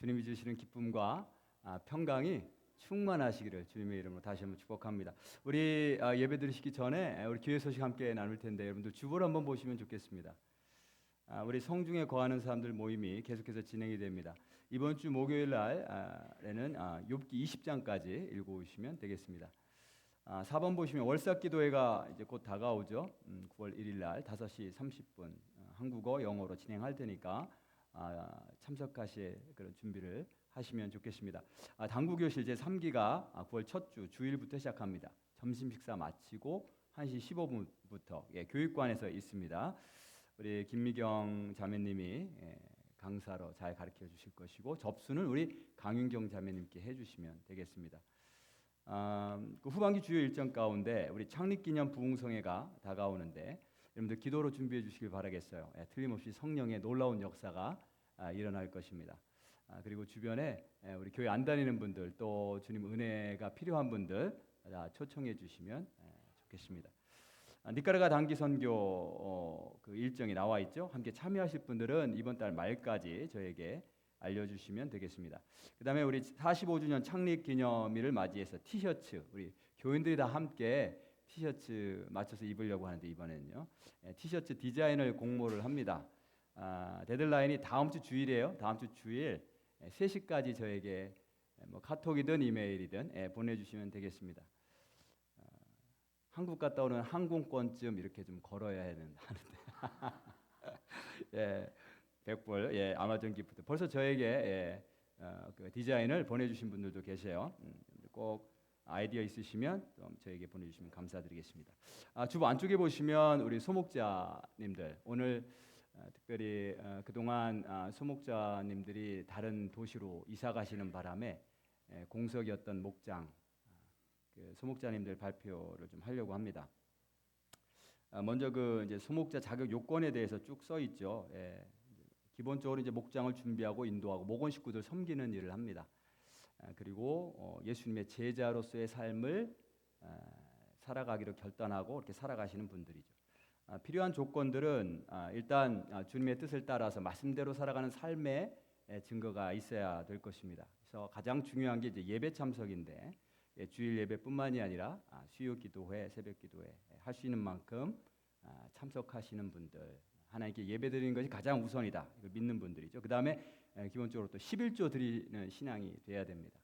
주님이 주시는 기쁨과 평강이 충만하시기를 주님의 이름으로 다시 한번 축복합니다. 우리 예배 드리시기 전에 우리 교회 소식 함께 나눌 텐데 여러분들 주보를 한번 보시면 좋겠습니다. 우리 성중에 거하는 사람들 모임이 계속해서 진행이 됩니다. 이번 주 목요일 날에는 욥기 20장까지 읽어오시면 되겠습니다. 4번 보시면 월삭기도회가 이제 곧 다가오죠. 9월 1일 날 5시 30분 한국어 영어로 진행할 테니까 참석하실 그런 준비를 하시면 좋겠습니다. 당구교실 제3기가 9월 첫 주 주일부터 시작합니다. 점심 식사 마치고 1시 15분부터 교육관에서 있습니다. 우리 김미경 자매님이 강사로 잘 가르쳐 주실 것이고 접수는 우리 강윤경 자매님께 해주시면 되겠습니다. 그 후반기 주요 일정 가운데 우리 창립기념 부흥성회가 다가오는데 여러분들 기도로 준비해 주시길 바라겠어요. 틀림없이 성령의 놀라운 역사가 일어날 것입니다. 그리고 주변에 우리 교회 안 다니는 분들 또 주님 은혜가 필요한 분들 초청해 주시면 좋겠습니다. 니카라가 단기 선교 그 일정이 나와 있죠. 함께 참여하실 분들은 이번 달 말까지 저에게 알려주시면 되겠습니다. 그 다음에 우리 45주년 창립 기념일을 맞이해서 티셔츠 우리 교인들이 다 함께 티셔츠 맞춰서 입으려고 하는데 이번에는요 티셔츠 디자인을 공모를 합니다. 데드라인이 다음 주 주일이에요. 다음 주 주일 3시까지 저에게 뭐 카톡이든 이메일이든 보내주시면 되겠습니다. 한국 갔다 오는 항공권쯤 이렇게 좀 걸어야 하는데 예, 100불 아마존 기프트 벌써 저에게 그 디자인을 보내주신 분들도 계세요. 꼭 아이디어 있으시면 좀 저에게 보내주시면 감사드리겠습니다. 주보 안쪽에 보시면 우리 소목자님들 오늘 특별히 그동안 소목자님들이 다른 도시로 이사 가시는 바람에 공석이었던 목장 그 소목자님들 발표를 좀 하려고 합니다. 먼저 그 이제 소목자 자격 요건에 대해서 쭉 써 있죠. 기본적으로 이제 목장을 준비하고 인도하고 목원 식구들 섬기는 일을 합니다. 그리고 예수님의 제자로서의 삶을 살아가기로 결단하고 이렇게 살아가시는 분들이죠. 필요한 조건들은 일단 주님의 뜻을 따라서 말씀대로 살아가는 삶의 증거가 있어야 될 것입니다. 그래서 가장 중요한 게 이제 예배 참석인데 주일 예배뿐만이 아니라 수요 기도회, 새벽 기도회 할 수 있는 만큼 참석하시는 분들, 하나님께 예배드리는 것이 가장 우선이다. 이걸 믿는 분들이죠. 그 다음에 기본적으로 또 11조 드리는 신앙이 돼야 됩니다.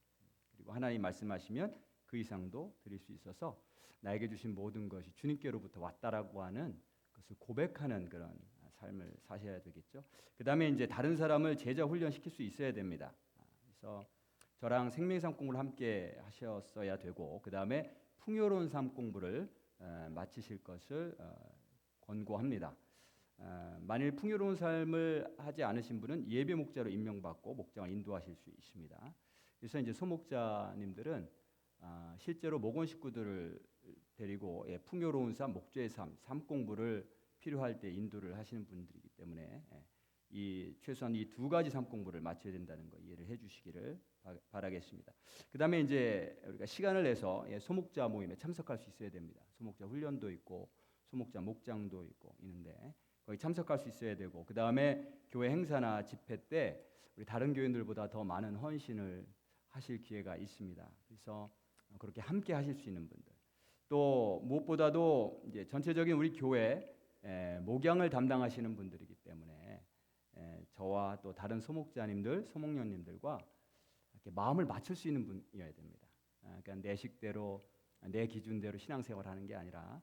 그리고 하나님 말씀하시면 그 이상도 드릴 수 있어서 나에게 주신 모든 것이 주님께로부터 왔다라고 하는 것을 고백하는 그런 삶을 사셔야 되겠죠. 그 다음에 이제 다른 사람을 제자 훈련시킬 수 있어야 됩니다. 그래서 저랑 생명의 삶 공부를 함께 하셨어야 되고 그 다음에 풍요로운 삶 공부를 마치실 것을 권고합니다. 만일 풍요로운 삶을 하지 않으신 분은 예배 목자로 임명받고 목장을 인도하실 수 있습니다. 그래서 이제 소목자님들은 실제로 목원 식구들을 데리고 풍요로운 삶, 목죄의 삶, 삶 공부를 필요할 때 인도를 하시는 분들이기 때문에 이 최소한 이 두 가지 삶 공부를 마쳐야 된다는 거 이해를 해주시기를 바라겠습니다. 그 다음에 이제 우리가 시간을 내서 소목자 모임에 참석할 수 있어야 됩니다. 소목자 훈련도 있고 소목자 목장도 있고 있는데 거기 참석할 수 있어야 되고 그 다음에 교회 행사나 집회 때 우리 다른 교인들보다 더 많은 헌신을 하실 기회가 있습니다. 그래서 그렇게 함께 하실 수 있는 분들 또 무엇보다도 이제 전체적인 우리 교회 목양을 담당하시는 분들이기 때문에 저와 또 다른 소목자님들, 소목녀님들과 이렇게 마음을 맞출 수 있는 분이어야 됩니다. 그러니까 내 식대로 내 기준대로 신앙생활하는 게 아니라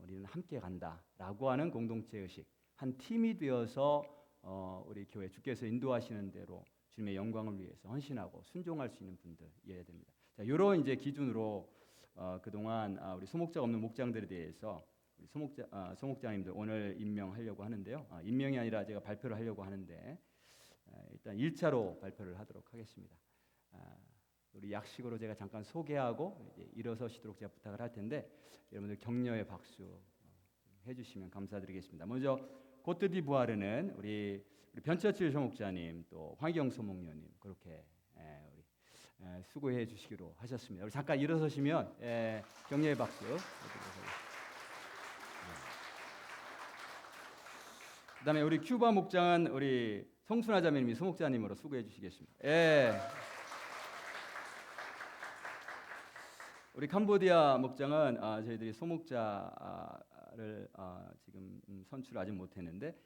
우리는 함께 간다라고 하는 공동체 의식, 한 팀이 되어서 우리 교회 주께서 인도하시는 대로 주님의 영광을 위해서 헌신하고 순종할 수 있는 분들이어야 됩니다. 자, 이런 이제 기준으로 그동안 우리 소목자가 없는 목장들에 대해서 우리 소목자님들 오늘 임명하려고 하는데요. 임명이 아니라 제가 발표를 하려고 하는데 일단 1차로 발표를 하도록 하겠습니다. 우리 약식으로 제가 잠깐 소개하고 이제 일어서시도록 제가 부탁을 할 텐데 여러분들 격려의 박수 해주시면 감사드리겠습니다. 먼저 코트디부아르는 우리 변처칠 소목자님 또 황경 소목녀님 그렇게 우리 수고해 주시기로 하셨습니다. 우리 잠깐 일어서시면 격려의 박수 해드리도록 하겠습니다. 그다음에 우리 큐바 목장은 우리 송순아 자매님이 소목자님으로 수고해 주시겠습니다. 예. 우리 캄보디아 목장은 저희들이 소목자를 지금 선출 아직 못했는데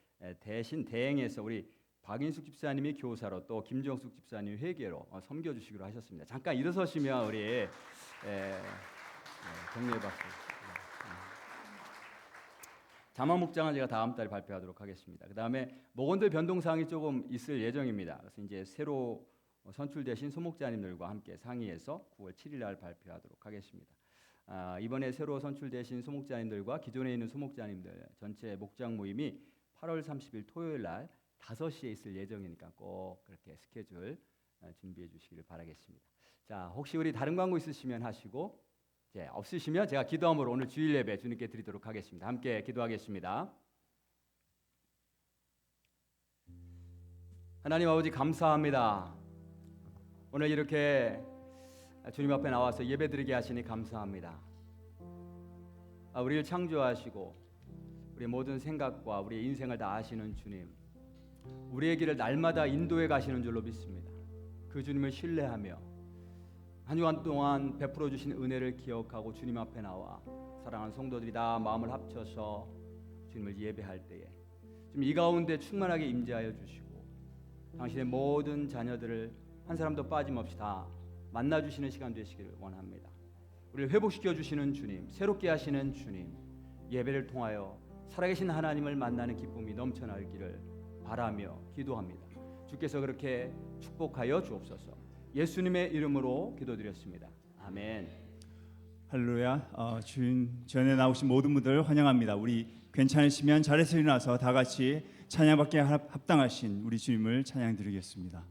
대신 대행해서 우리 박인숙 집사님이 교사로 또 김정숙 집사님이 회계로 섬겨주시기로 하셨습니다. 잠깐 일어서시면 우리 격려의 박수. 자만 목장은 제가 다음 달에 발표하도록 하겠습니다. 그 다음에 목원들 변동사항이 조금 있을 예정입니다. 그래서 이제 새로 선출되신 소목자님들과 함께 상의해서 9월 7일 날 발표하도록 하겠습니다. 이번에 새로 선출되신 소목자님들과 기존에 있는 소목자님들 전체 목장 모임이 8월 30일 토요일 날 5시에 있을 예정이니까 꼭 그렇게 스케줄 준비해 주시기를 바라겠습니다. 자, 혹시 우리 다른 광고 있으시면 하시고 없으시면 제가 기도함으로 오늘 주일 예배 주님께 드리도록 하겠습니다. 함께 기도하겠습니다. 하나님 아버지 감사합니다. 오늘 이렇게 주님 앞에 나와서 예배드리게 하시니 감사합니다. 우리를 창조하시고 우리의 모든 생각과 우리의 인생을 다 아시는 주님, 우리의 길을 날마다 인도해 가시는 줄로 믿습니다. 그 주님을 신뢰하며 한 주간 동안 베풀어 주신 은혜를 기억하고 주님 앞에 나와 사랑하는 성도들이 다 마음을 합쳐서 주님을 예배할 때에 좀 이 가운데 충만하게 임재하여 주시고 당신의 모든 자녀들을 한 사람도 빠짐없이 다 만나주시는 시간 되시기를 원합니다. 우리를 회복시켜 주시는 주님, 새롭게 하시는 주님, 예배를 통하여 살아계신 하나님을 만나는 기쁨이 넘쳐나기를 바라며 기도합니다. 주께서 그렇게 축복하여 주옵소서. 예수님의 이름으로 기도드렸습니다. 아멘. 할렐루야. 주인 전에 나오신 모든 분들 환영합니다. 우리 괜찮으시면 자리에서 일어나서 다 같이 찬양받기에 합당하신 우리 주님을 찬양드리겠습니다.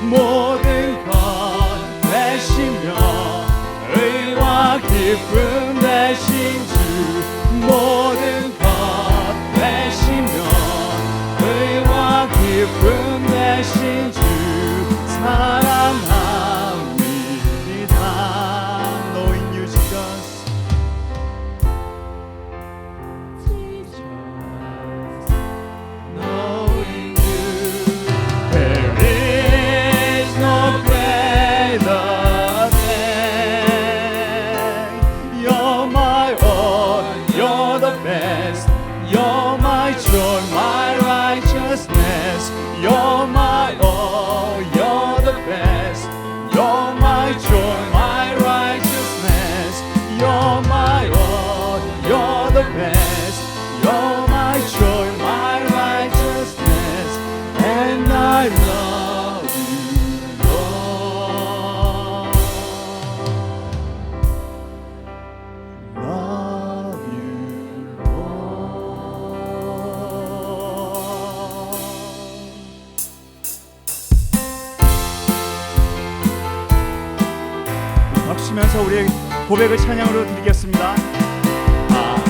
모든 것 되시며 의와 기쁨 되신 주 모든 것 되시며 의와 기쁨 되신 주 사랑합니다. Knowing you Jesus, knowing you, there is no greater thing. You're my all, you're the best. You're my joy, my righteousness. You're my all, you're the best. You're my joy, my righteousness. You're my all, you're the best. You're my joy, my righteousness. And I love you, Lord. Love you, Lord. 박수면서 우리의 고백을 찬양으로 드리겠습니다.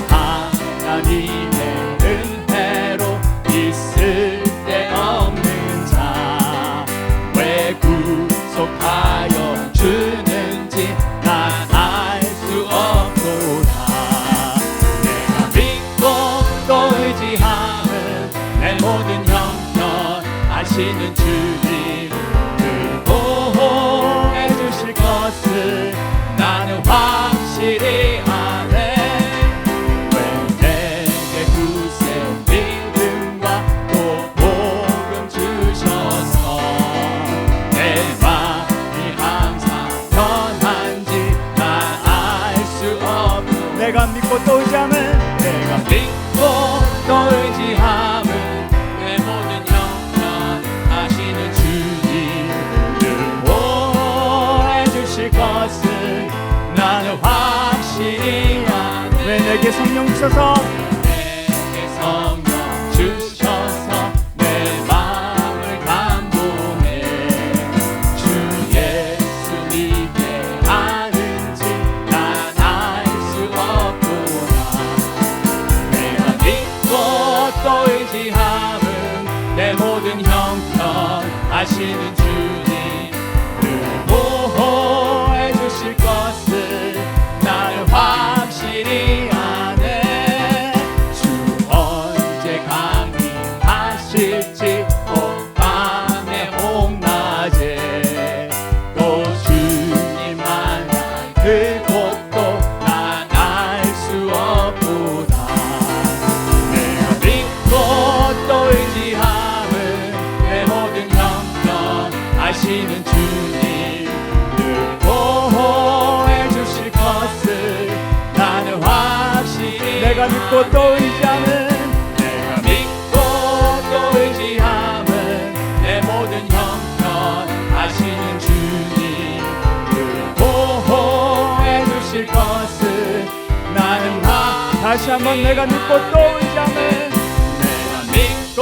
하나님의 은혜로 있을 데 없는 자 왜 구속하여 주는지 난 알 수 없도다. 내가 믿고 또 의지함은 내 모든 형편 아시는 주님 늘 보호해 주실 것을 나는 확실히 아네. 왜 내게 구세 믿음과 또 복음 주셔서 내 마음이 항상 편한지 난 알 수 없고 내가 믿고 또 의지함은 내가 믿고 또 의지함은 내 모든 형편 아시는 주님 늘 보호해 주실 것을 나는 확실히 아네. 왜 내게 성령 주셔서 내게 성령 주셔서 내 마음을 감동해 주 예수 믿게 하는지 난 알 수 없구나. 내가 믿고 또 의지함은 내 모든 형편 아시는 주님 늘 보호해 주실 것을 나는 확실히 아네. 주 언제 강림하실지 꼭 밤에 홍낮에 또 주님 만날 그곳도 난 알 수 없구나. 내가 믿고 또 의지함은 내 모든 형편 아시는 주님 늘 보호해 주실 것을 나는 확실히 내가 믿고 또 의지함은 내가 믿고 또 의지함은 내 모든 형편 아시는 주님 늘 보호해 주실 것을 나는 다시 한번 내가 믿고 또 의지함은 내가 믿고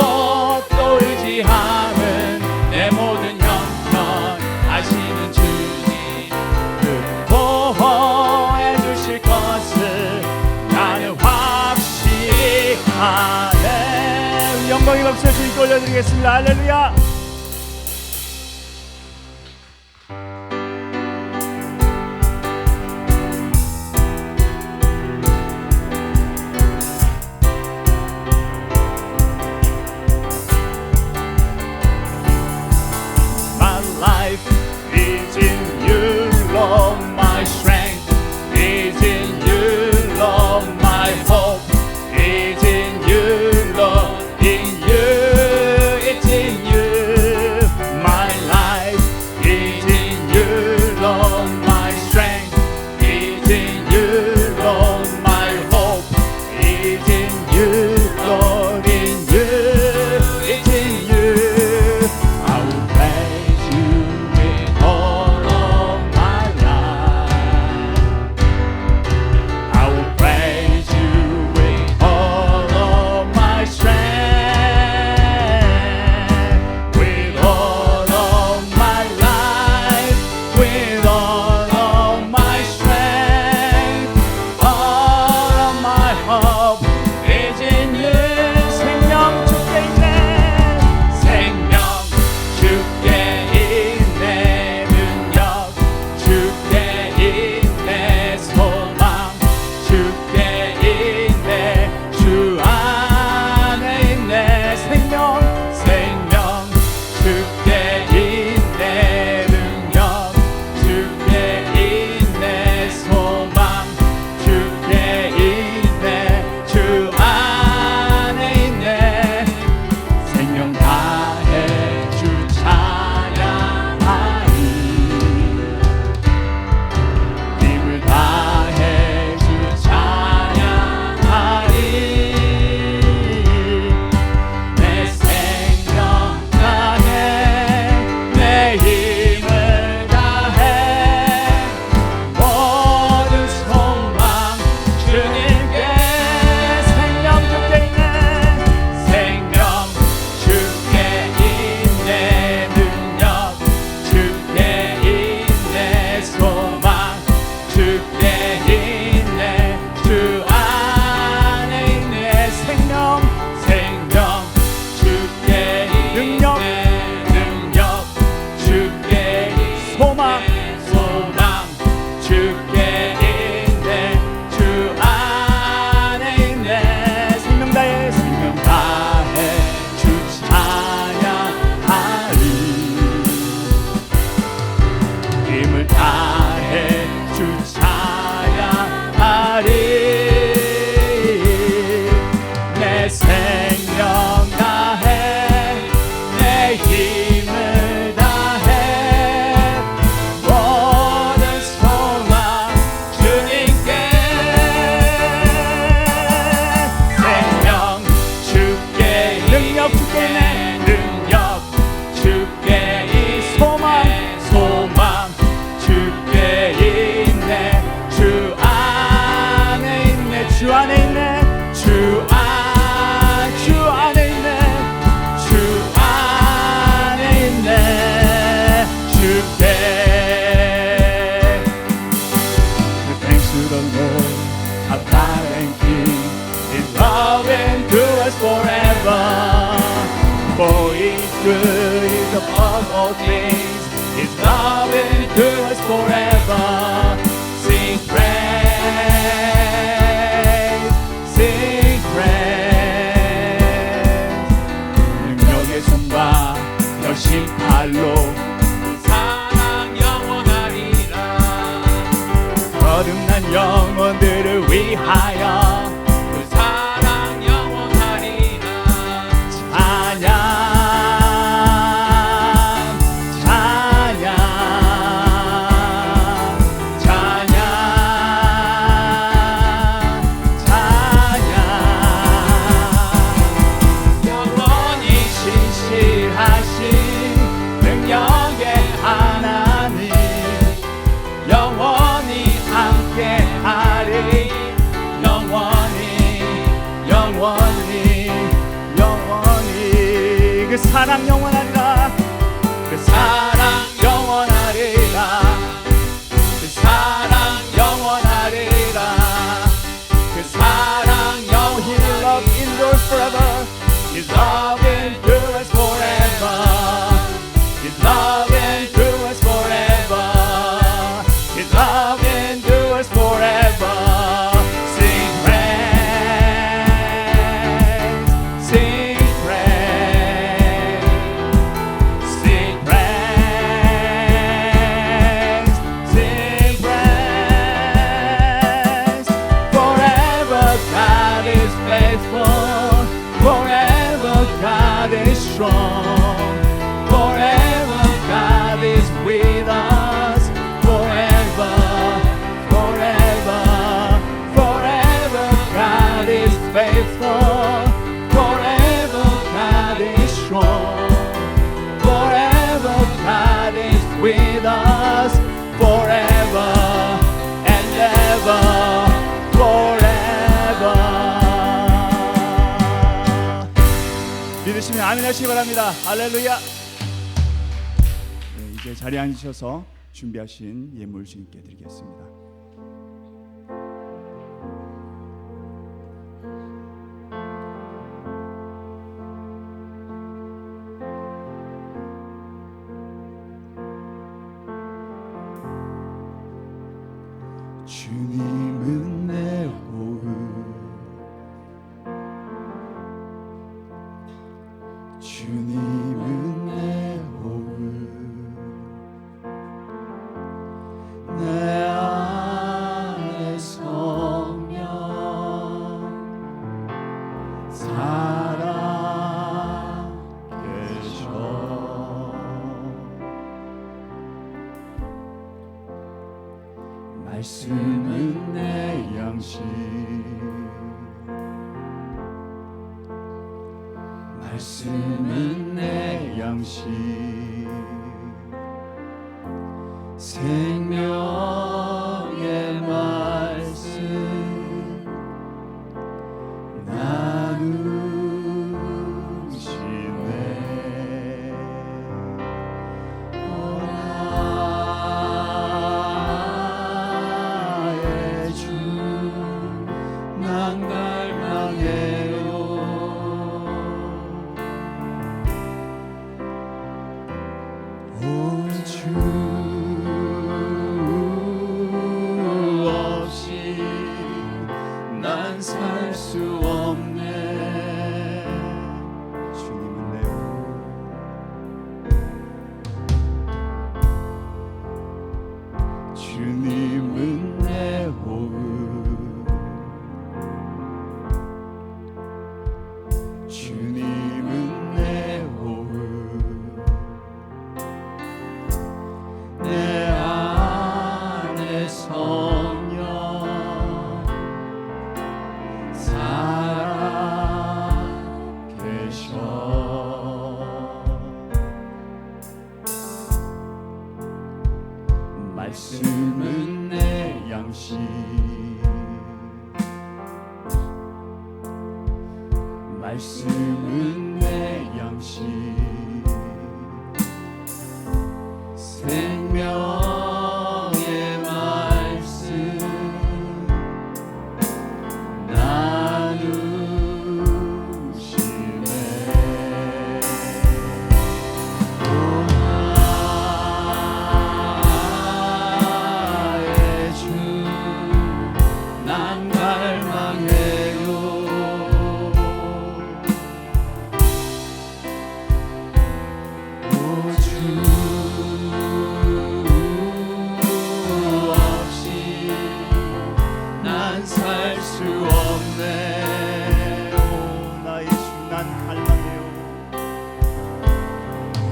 또 의지함은 내 모든 형편 아시는 주님 늘 보호해 주실 것을 나는 확실히 아네. 영광의 박수를 주님께 올려드리겠습니다. 할렐루야. My life is in you, Lord. My strength is in you, Lord. My hope is in you, Lord. In you, it's in you. our God and King. His love endures forever. For His good is above all things. His love endures forever. Sing praise, sing praise. 능력의 손과 여신 팔로 사랑 영원하리라. 거듭난 영혼들을 위하여 그 사랑 영원하리라. 찬양 찬양 찬양 찬양 영원히 신실하신 능력의 하나님 영원히 함께하리 영원히 영원히 영원히 그 사랑 영원하리라 그 사랑 영원하리라 그 사랑 영원하리라 그 사랑 영원 His love endures forever His love endures forever His love endures forever His love endures forever Sing praise Sing praise Sing praise Sing praise Forever God is faithful Forever God is strong Forever God is with us Forever Forever Forever God is faithful Forever God is strong Forever God is with us Forever and ever Forever 믿으시면 아멘 하시기 바랍니다. 할렐루야. 네, 이제 자리에 앉으셔서 준비하신 예물 주님께 드리겠습니다. 주님은 내 호흡 주님은 내 호흡 내 안에 성령 살아계셔 말씀은 내 양식 말씀은 내 양식 생명의 말씀 나누시네 나의 주 난 갈망해요 주 없이 난 살 수 없네 주님은 내 호흡 주님은 내 호흡 주님은 내 호흡 내 안에 성령 살아계셔 말씀은 내 양식 말씀은 내 양식 생명의 말씀 갈망해요. 살 수 없네. 오, 나의 주, 난 갈망해요.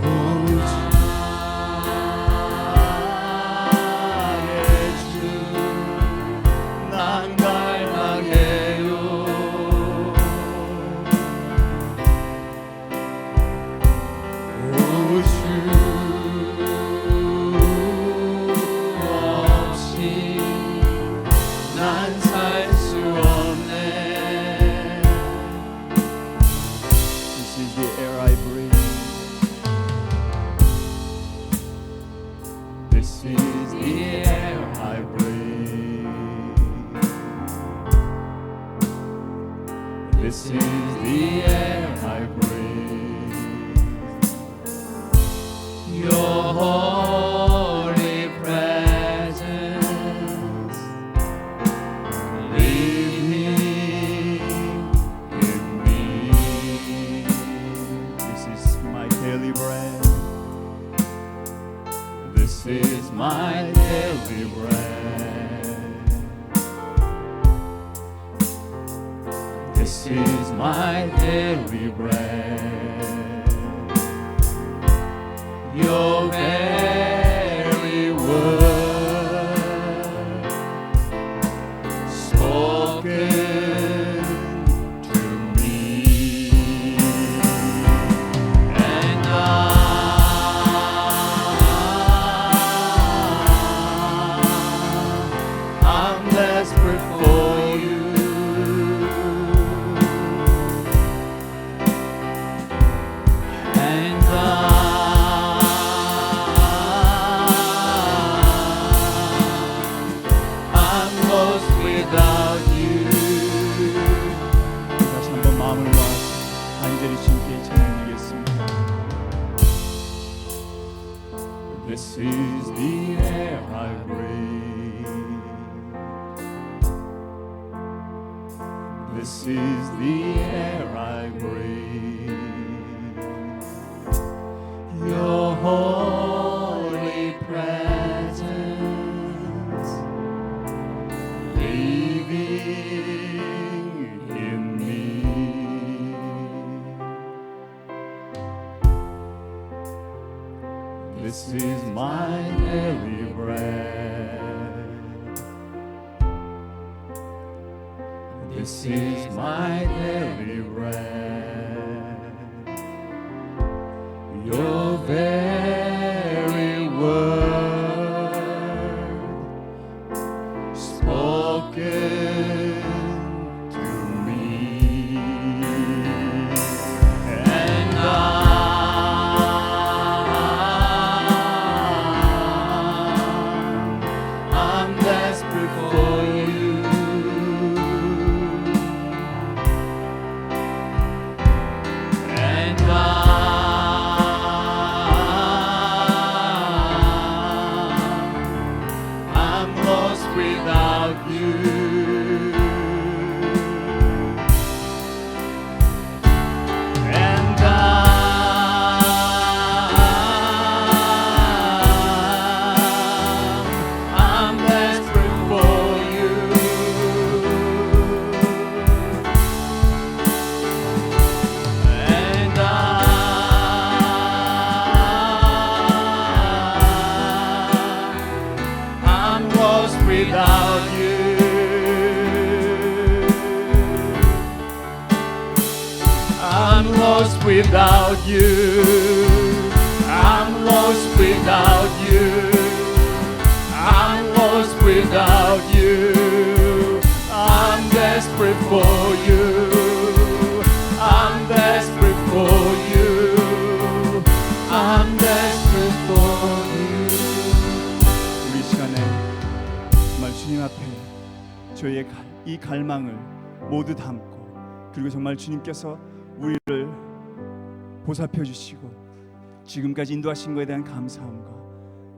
오, 주, 나의 주, 난 갈망해요. 오, 주 없이 난 살 수 없네. This is the air I breathe. This is the air I breathe. This is the air I breathe. Your holy presence living in me. This is my daily bread. This is my daily bread. This is my daily bread. Your very word spoken to me, and I'm desperate for you, and I'm lost without you. 다시 한번 마음을 모아서 간절히 주님께 찬양드리겠습니다. This is the air I breathe. This is the air I breathe. Your holy presence living in me. This is my daily bread. This is my daily bread. Your very word spoken to me, and I'm desperate for you, and I'm lost without you, and I'm desperate for you, and I'm lost without you. I'm lost without you. I'm lost without you. I'm lost without you. I'm desperate for you. I'm desperate for you. I'm desperate for you. 우리 시간에 정말 주님 앞에 저희의 이 갈망을 모두 담고, 그리고 정말 주님께서 우리를 보살펴 주시고 지금까지 인도하신 것에 대한 감사함과,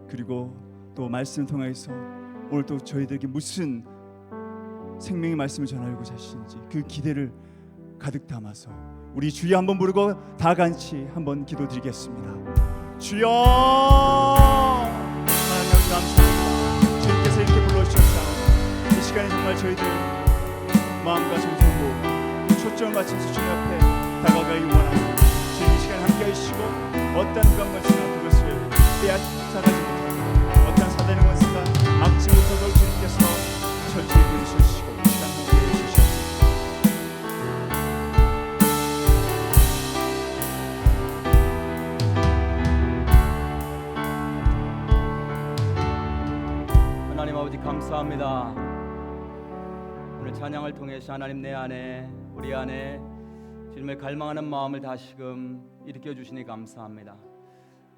그리고 또 말씀 통해서 오늘 또 저희들에게 무슨 생명의 말씀을 전하려고 하시는지 그 기대를 가득 담아서 우리 주여 한번 부르고 다 같이 한번 기도드리겠습니다. 주여 하나님 감사합니다. 주님께서 이렇게 불러주셨다. 이 시간에 정말 저희들 마음과 정성을 모으고 초점을 맞춰서 주님 앞에 다가가기 원합니다. 주님 이 시간에 함께 하시고 어떤 강건수나 그것을 빼앗아가지 못하고 어떤 사단의 원수가 막지 못하도록 주님께서 철저히 부르셔주시고 이 시간 함께 해주시옵소서. 하나님 아버지 감사합니다. 오늘 찬양을 통해서 하나님 내 안에 우리 안에 주님을 갈망하는 마음을 다시금 일으켜 주시니 감사합니다.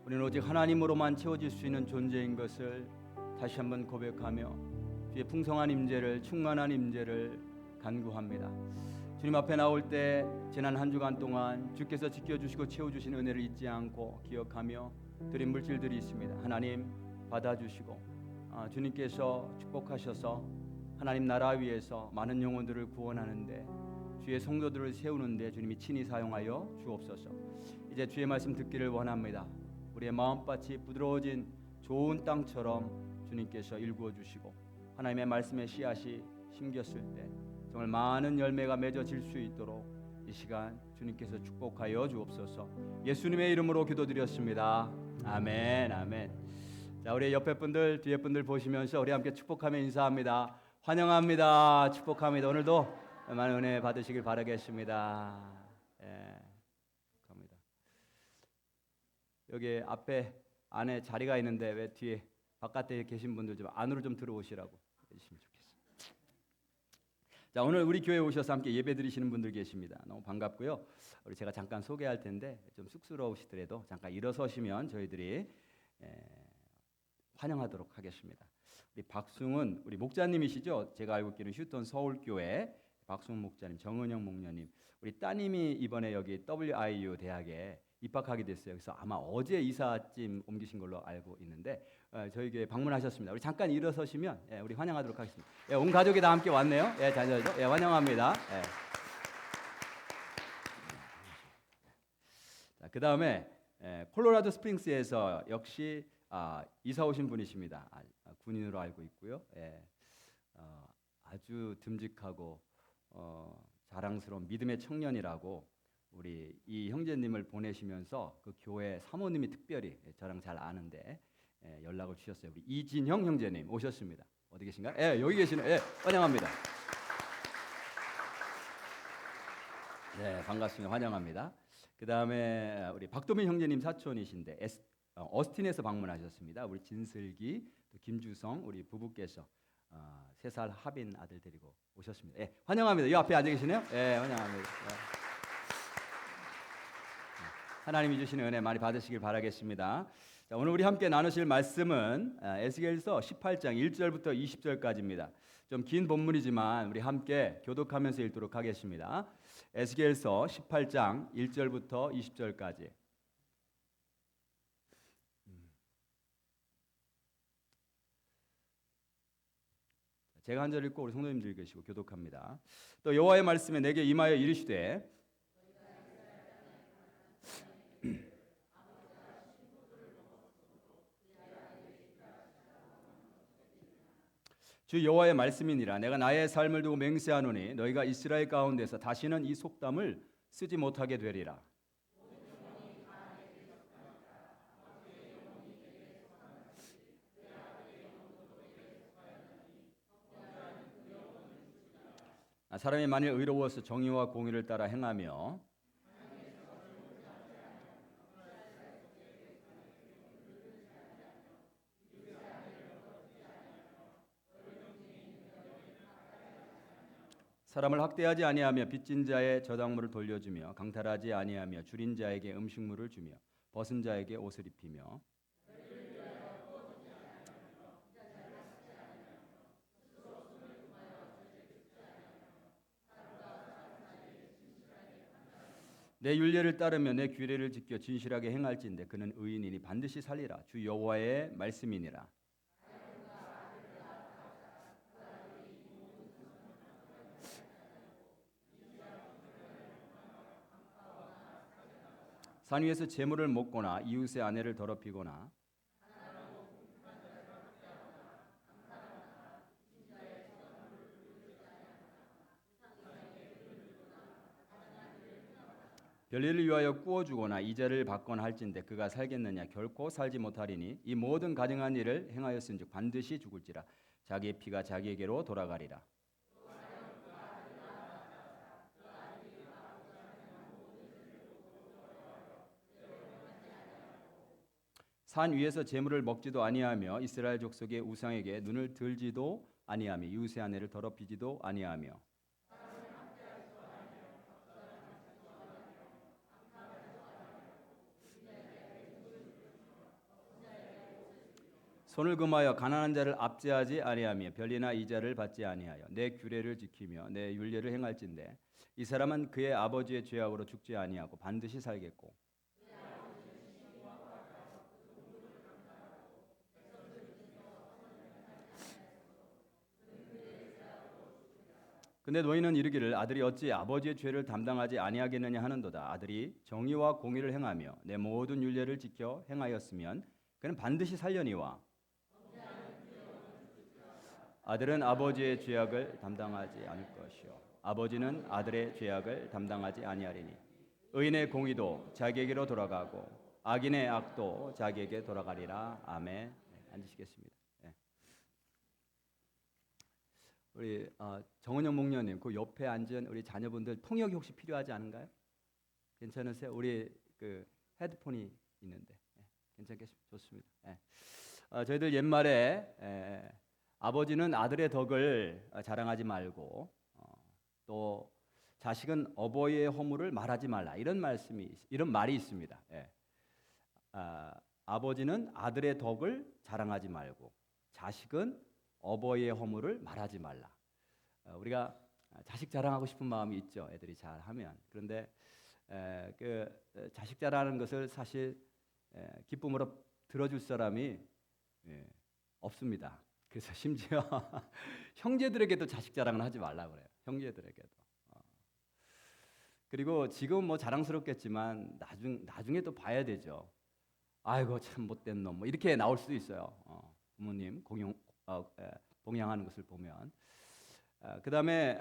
우리는 오직 하나님으로만 채워질 수 있는 존재인 것을 다시 한번 고백하며 주의 풍성한 임재를 충만한 임재를 간구합니다. 주님 앞에 나올 때 지난 한 주간 동안 주께서 지켜주시고 채워주신 은혜를 잊지 않고 기억하며 드린 물질들이 있습니다. 하나님 받아주시고 주님께서 축복하셔서 하나님 나라 위에서 많은 영혼들을 구원하는데 주의 성도들을 세우는데 주님이 친히 사용하여 주옵소서. 이제 주의 말씀 듣기를 원합니다. 우리의 마음밭이 부드러워진 좋은 땅처럼 주님께서 일구어 주시고 하나님의 말씀의 씨앗이 심겼을 때 정말 많은 열매가 맺어질 수 있도록 이 시간 주님께서 축복하여 주옵소서. 예수님의 이름으로 기도드렸습니다. 아멘 아멘. 자, 우리 옆에 분들 뒤에 분들 보시면서 우리 함께 축복하며 인사합니다. 환영합니다. 축복합니다. 오늘도 많은 은혜 받으시길 바라겠습니다. 예, 갑니다. 여기 앞에 안에 자리가 있는데 왜 뒤에 바깥에 계신 분들 좀 안으로 좀 들어오시라고 해주시면 좋겠습니다. 자, 오늘 우리 교회에 오셔서 함께 예배 드리시는 분들 계십니다. 너무 반갑고요. 우리 제가 잠깐 소개할 텐데 좀 쑥스러우시더라도 잠깐 일어서시면 저희들이 환영하도록 하겠습니다. 우리 박승훈 우리 목자님이시죠? 제가 알고 있기는 휴턴 서울교회 박승훈 목자님, 정은영 목녀님, 우리 따님이 이번에 여기 WIU 대학에 입학하게 됐어요. 그래서 아마 어제 이사짐 옮기신 걸로 알고 있는데 저희 교회 방문하셨습니다. 우리 잠깐 일어서시면 우리 환영하도록 하겠습니다. 온 가족이 다 함께 왔네요. 자녀죠. 환영합니다. 그 다음에 콜로라도 스프링스에서 역시 이사 오신 분이십니다. 군인으로 알고 있고요. 아주 듬직하고 자랑스러운 믿음의 청년이라고 우리 이 형제님을 보내시면서 그 교회 사모님이 특별히 저랑 잘 아는데 연락을 주셨어요. 우리 이진형 형제님 오셨습니다. 어디 계신가요? 여기 계시네. 환영합니다. 네, 반갑습니다. 환영합니다. 그 다음에 우리 박도민 형제님 사촌이신데 어스틴에서 방문하셨습니다. 우리 진슬기, 또 김주성 우리 부부께서 3살 하빈 아들 데리고 오셨습니다. 환영합니다. 이 앞에 앉아 계시네요. 환영합니다. 하나님이 주시는 은혜 많이 받으시길 바라겠습니다. 자, 오늘 우리 함께 나누실 말씀은 에스겔서 18장 1절부터 20절까지입니다. 좀 긴 본문이지만 우리 함께 교독하면서 읽도록 하겠습니다. 에스겔서 18장 1절부터 20절까지. 제가 한 절 읽고 우리 성도님들 읽으시고 교독합니다. 또 여호와의 말씀에 내게 임하여 이르시되 주 여호와의 말씀이니라. 내가 나의 삶을 두고 맹세하노니 너희가 이스라엘 가운데서 다시는 이 속담을 쓰지 못하게 되리라. 사람이 만일 의로워서 정의와 공의를 따라 행하며 사람을 학대하지 아니하며 빚진 자의 저당물을 돌려주며 강탈하지 아니하며 줄인 자에게 음식물을 주며 벗은 자에게 옷을 입히며 내 율례를 따르며 내 규례를 지켜 진실하게 행할진대 그는 의인이니 반드시 살리라. 주 여호와의 말씀이니라. 산 위에서 재물을 먹거나 이웃의 아내를 더럽히거나 별일을 위하여 꾸어주거나 이자를 받거나 할진대 그가 살겠느냐 결코 살지 못하리니 이 모든 가증한 일을 행하였은즉 반드시 죽을지라 자기의 피가 자기에게로 돌아가리라. 산 위에서 재물을 먹지도 아니하며 이스라엘 족속의 우상에게 눈을 들지도 아니하며 이웃의 아내를 더럽히지도 아니하며 손을 금하여 가난한 자를 압제하지 아니하며 별이나 이자를 받지 아니하여 내 규례를 지키며 내 율례를 행할진대 이 사람은 그의 아버지의 죄악으로 죽지 아니하고 반드시 살겠고 근데 너희는 이르기를 아들이 어찌 아버지의 죄를 담당하지 아니하겠느냐 하는도다. 아들이 정의와 공의를 행하며 내 모든 율례를 지켜 행하였으면 그는 반드시 살려니와 아들은 아버지의 죄악을 담당하지 않을 것이요 아버지는 아들의 죄악을 담당하지 아니하리니 의인의 공의도 자기에게로 돌아가고 악인의 악도 자기에게 돌아가리라. 아멘. 네, 앉으시겠습니다. 네. 우리 정은영 목녀님 그 옆에 앉은 우리 자녀분들 통역이 혹시 필요하지 않은가요? 괜찮으세요? 우리 그 헤드폰이 있는데 괜찮겠습니다. 좋습니다. 저희들 옛말에 아버지는 아들의 덕을 자랑하지 말고 또 자식은 어버이의 허물을 말하지 말라 이런 말이 있습니다. 아버지는 아들의 덕을 자랑하지 말고 자식은 어버이의 허물을 말하지 말라. 우리가 자식 자랑하고 싶은 마음이 있죠. 애들이 잘하면. 그런데 그 자식 자랑하는 것을 사실 기쁨으로 들어줄 사람이 없습니다. 그래서 심지어 형제들에게도 자식 자랑을 하지 말라 그래요. 형제들에게도. 그리고 지금 뭐 자랑스럽겠지만 나중에 또 봐야 되죠. 아이고 참 못된 놈 뭐 이렇게 나올 수도 있어요. 부모님 봉양하는 것을 보면 그 다음에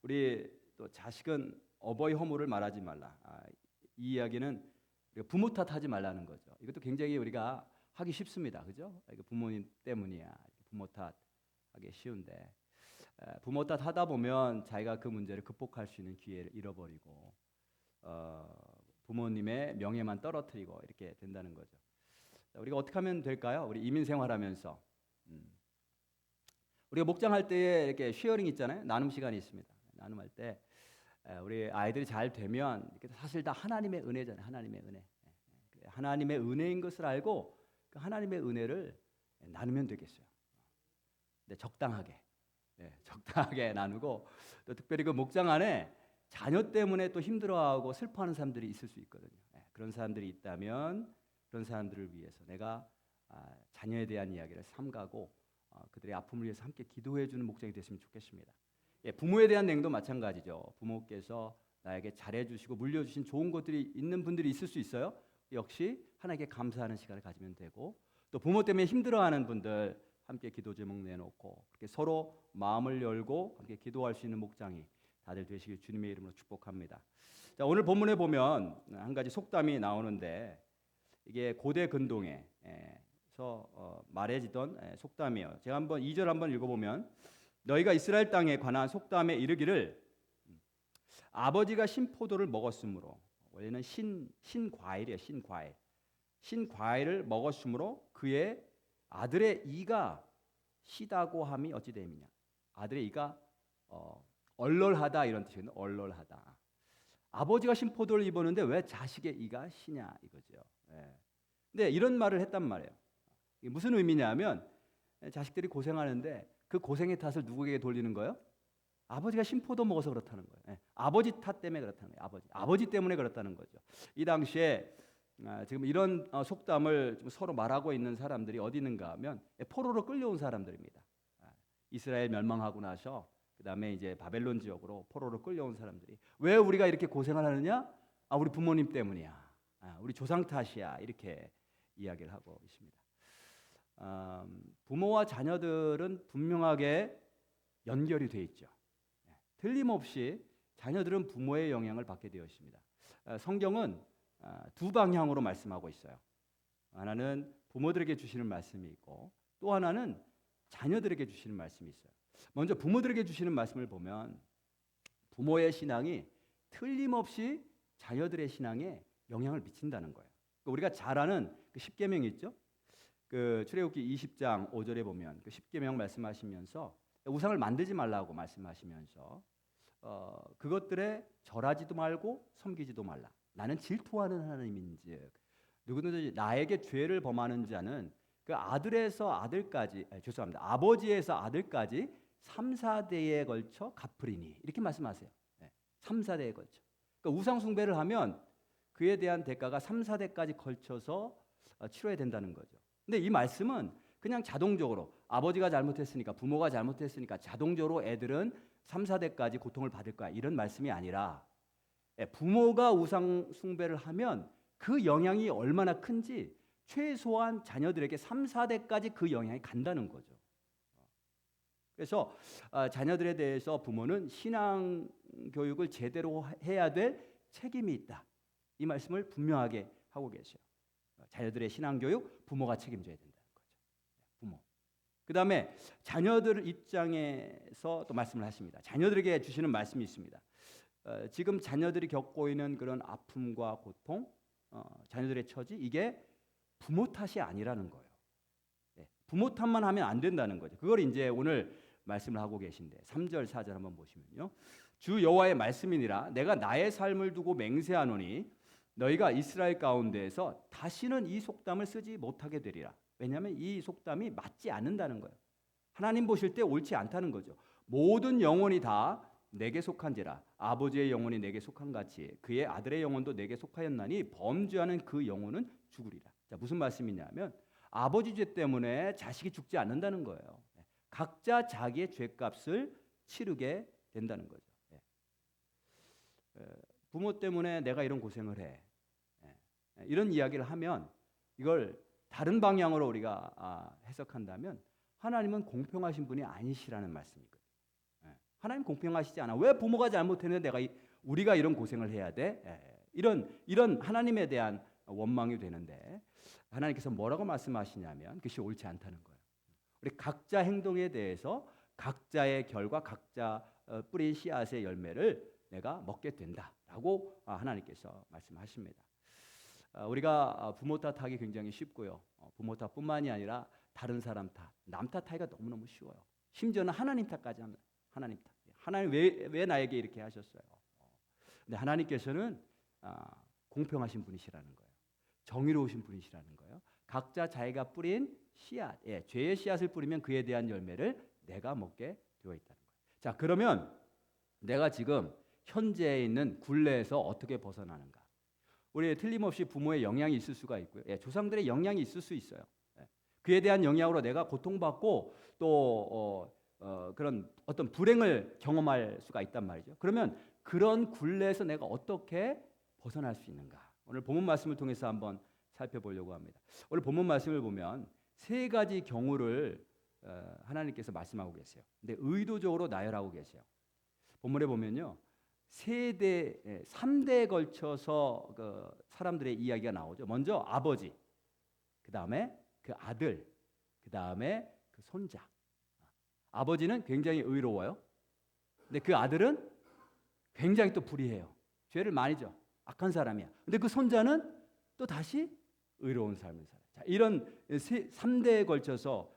우리 또 자식은 어버이 허물을 말하지 말라. 이 이야기는 부모 탓하지 말라는 거죠. 이것도 굉장히 우리가 하기 쉽습니다, 그죠? 이거 부모님 때문이야. 부모 탓하기 쉬운데 부모 탓하다 보면 자기가 그 문제를 극복할 수 있는 기회를 잃어버리고 부모님의 명예만 떨어뜨리고 이렇게 된다는 거죠. 우리가 어떻게 하면 될까요? 우리 이민 생활하면서 우리가 목장할 때에 이렇게 쉐어링 있잖아요. 나눔 시간이 있습니다. 나눔할 때 우리 아이들이 잘 되면 사실 다 하나님의 은혜잖아요. 하나님의 은혜. 하나님의 은혜인 것을 알고 그 하나님의 은혜를 나누면 되겠어요. 근데 적당하게 나누고 또 특별히 그 목장 안에 자녀 때문에 또 힘들어하고 슬퍼하는 사람들이 있을 수 있거든요. 그런 사람들이 있다면 그런 사람들을 위해서 내가 자녀에 대한 이야기를 삼가고 그들의 아픔을 위해서 함께 기도해주는 목장이 됐으면 좋겠습니다. 부모에 대한 냉도 마찬가지죠. 부모께서 나에게 잘해주시고 물려주신 좋은 것들이 있는 분들이 있을 수 있어요. 역시 하나님께 감사하는 시간을 가지면 되고 또 부모 때문에 힘들어하는 분들 함께 기도 제목 내놓고 그렇게 서로 마음을 열고 함께 기도할 수 있는 목장이 다들 되시길 주님의 이름으로 축복합니다. 자, 오늘 본문에 보면 한 가지 속담이 나오는데 이게 고대 근동에서 말해지던 속담이에요. 제가 한번 2절 한번 읽어보면 너희가 이스라엘 땅에 관한 속담에 이르기를 아버지가 신포도를 먹었으므로 원래는 신과일이에요. 신과일을 먹었으므로 그의 아들의 이가 시다고 함이 어찌 됨이냐. 아들의 이가 얼얼하다 이런 뜻이거든요. 얼얼하다. 아버지가 신포도를 입었는데 왜 자식의 이가 시냐 이거죠. 근데 이런 말을 했단 말이에요. 이게 무슨 의미냐면 자식들이 고생하는데 그 고생의 탓을 누구에게 돌리는 거예요? 아버지가 신포도 먹어서 그렇다는 거예요. 아버지 탓 때문에 그렇다는 거예요. 아버지 때문에 그렇다는 거죠. 이 당시에 지금 이런 속담을 서로 말하고 있는 사람들이 어디 있는가 하면 포로로 끌려온 사람들입니다. 이스라엘 멸망하고 나서 그 다음에 이제 바벨론 지역으로 포로로 끌려온 사람들이 왜 우리가 이렇게 고생을 하느냐? 우리 부모님 때문이야. 우리 조상 탓이야 이렇게 이야기를 하고 있습니다. 부모와 자녀들은 분명하게 연결이 돼 있죠. 틀림없이 자녀들은 부모의 영향을 받게 되어 있습니다. 성경은 두 방향으로 말씀하고 있어요. 하나는 부모들에게 주시는 말씀이 있고 또 하나는 자녀들에게 주시는 말씀이 있어요. 먼저 부모들에게 주시는 말씀을 보면 부모의 신앙이 틀림없이 자녀들의 신앙에 영향을 미친다는 거예요. 우리가 잘 아는 그 십계명 있죠? 그 출애굽기 20장 5절에 보면 그 십계명 말씀하시면서 우상을 만들지 말라고 말씀하시면서 그것들에 절하지도 말고 섬기지도 말라. 나는 질투하는 하나님인즉 누구든지 나에게 죄를 범하는 자는 그 아들에서 아들까지 아버지에서 아들까지 3, 4대에 걸쳐 갚으리니 이렇게 말씀하세요. 3, 4대에 걸쳐. 그러니까 우상 숭배를 하면 그에 대한 대가가 3, 4대까지 걸쳐서 치러야 된다는 거죠. 근데 이 말씀은 그냥 자동적으로 아버지가 잘못했으니까 부모가 잘못했으니까 자동적으로 애들은 3, 4대까지 고통을 받을 거야 이런 말씀이 아니라 부모가 우상 숭배를 하면 그 영향이 얼마나 큰지 최소한 자녀들에게 3, 4대까지 그 영향이 간다는 거죠. 그래서 자녀들에 대해서 부모는 신앙 교육을 제대로 해야 될 책임이 있다. 이 말씀을 분명하게 하고 계셔요. 자녀들의 신앙 교육 부모가 책임져야 된다는 거죠. 부모. 그다음에 자녀들 입장에서 또 말씀을 하십니다. 자녀들에게 주시는 말씀이 있습니다. 지금 자녀들이 겪고 있는 그런 아픔과 고통, 자녀들의 처지 이게 부모 탓이 아니라는 거예요. 부모 탓만 하면 안 된다는 거죠. 그걸 이제 오늘 말씀을 하고 계신데 3절 4절 한번 보시면요. 주 여호와의 말씀이니라 내가 나의 삶을 두고 맹세하노니 너희가 이스라엘 가운데에서 다시는 이 속담을 쓰지 못하게 되리라. 왜냐하면 이 속담이 맞지 않는다는 거예요. 하나님 보실 때 옳지 않다는 거죠. 모든 영혼이 다 내게 속한지라 아버지의 영혼이 내게 속한 같이 그의 아들의 영혼도 내게 속하였나니 범죄하는 그 영혼은 죽으리라. 자, 무슨 말씀이냐면 아버지 죄 때문에 자식이 죽지 않는다는 거예요. 각자 자기의 죄값을 치르게 된다는 거죠. 부모 때문에 내가 이런 고생을 해. 이런 이야기를 하면 이걸 다른 방향으로 우리가 해석한다면 하나님은 공평하신 분이 아니시라는 말씀이거든요. 하나님 공평하시지 않아. 왜 부모가 잘못했는데 우리가 이런 고생을 해야 돼? 이런 하나님에 대한 원망이 되는데 하나님께서 뭐라고 말씀하시냐면 그것이 옳지 않다는 거예요. 우리 각자 행동에 대해서 각자의 결과, 각자 뿌린 씨앗의 열매를 내가 먹게 된다라고 하나님께서 말씀하십니다. 우리가 부모 탓하기 굉장히 쉽고요. 부모 탓뿐만이 아니라 다른 사람 탓, 남 탓하기가 너무너무 쉬워요. 심지어는 하나님 탓까지 합니다. 하나님 탓. 하나님 왜 나에게 이렇게 하셨어요? 근데 하나님께서는 공평하신 분이시라는 거예요. 정의로우신 분이시라는 거예요. 각자 자기가 뿌린 씨앗, 죄의 씨앗을 뿌리면 그에 대한 열매를 내가 먹게 되어 있다는 거예요. 자, 그러면 내가 지금 현재에 있는 굴레에서 어떻게 벗어나는가? 우리 틀림없이 부모의 영향이 있을 수가 있고요. 조상들의 영향이 있을 수 있어요. 그에 대한 영향으로 내가 고통받고 또 그런 어떤 불행을 경험할 수가 있단 말이죠. 그러면 그런 굴레에서 내가 어떻게 벗어날 수 있는가? 오늘 본문 말씀을 통해서 한번 살펴보려고 합니다. 오늘 본문 말씀을 보면 세 가지 경우를 하나님께서 말씀하고 계세요. 근데 의도적으로 나열하고 계세요. 본문에 보면요. 3대에 걸쳐서 그 사람들의 이야기가 나오죠. 먼저 아버지, 그 다음에 그 아들, 그 다음에 그 손자. 아버지는 굉장히 의로워요. 근데 그 아들은 굉장히 또 불의해요. 죄를 많이 져. 악한 사람이야. 근데 그 손자는 또 다시 의로운 삶을 살아요. 자, 이런 3대에 걸쳐서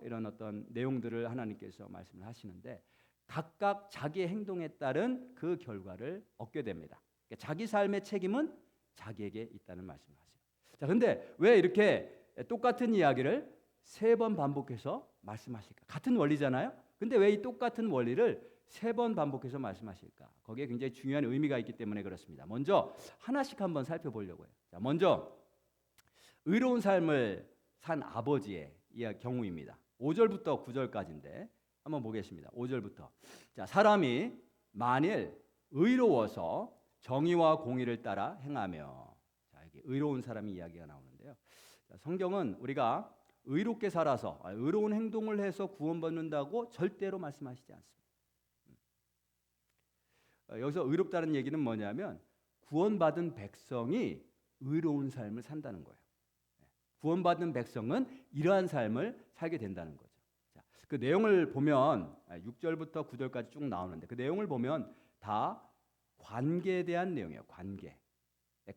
이런 어떤 내용들을 하나님께서 말씀을 하시는데 각각 자기의 행동에 따른 그 결과를 얻게 됩니다. 그러니까 자기 삶의 책임은 자기에게 있다는 말씀을 하세요. 자, 근데 왜 이렇게 똑같은 이야기를 3번 반복해서 말씀하실까? 같은 원리잖아요. 근데 왜 이 똑같은 원리를 3번 반복해서 말씀하실까? 거기에 굉장히 중요한 의미가 있기 때문에 그렇습니다. 먼저 하나씩 한번 살펴보려고 해요. 자, 먼저 의로운 삶을 산 아버지의 경우입니다. 5절부터 9절까지인데 한번 보겠습니다. 5절부터. 자, 사람이 만일 의로워서 정의와 공의를 따라 행하며, 자, 여기 의로운 사람이 이야기가 나오는데요. 자, 성경은 우리가 의롭게 살아서 의로운 행동을 해서 구원받는다고 절대로 말씀하시지 않습니다. 여기서 의롭다는 얘기는 뭐냐면 구원받은 백성이 의로운 삶을 산다는 거예요. 구원받은 백성은 이러한 삶을 살게 된다는 거죠. 자, 그 내용을 보면 6절부터 9절까지 쭉 나오는데 그 내용을 보면 다 관계에 대한 내용이에요. 관계.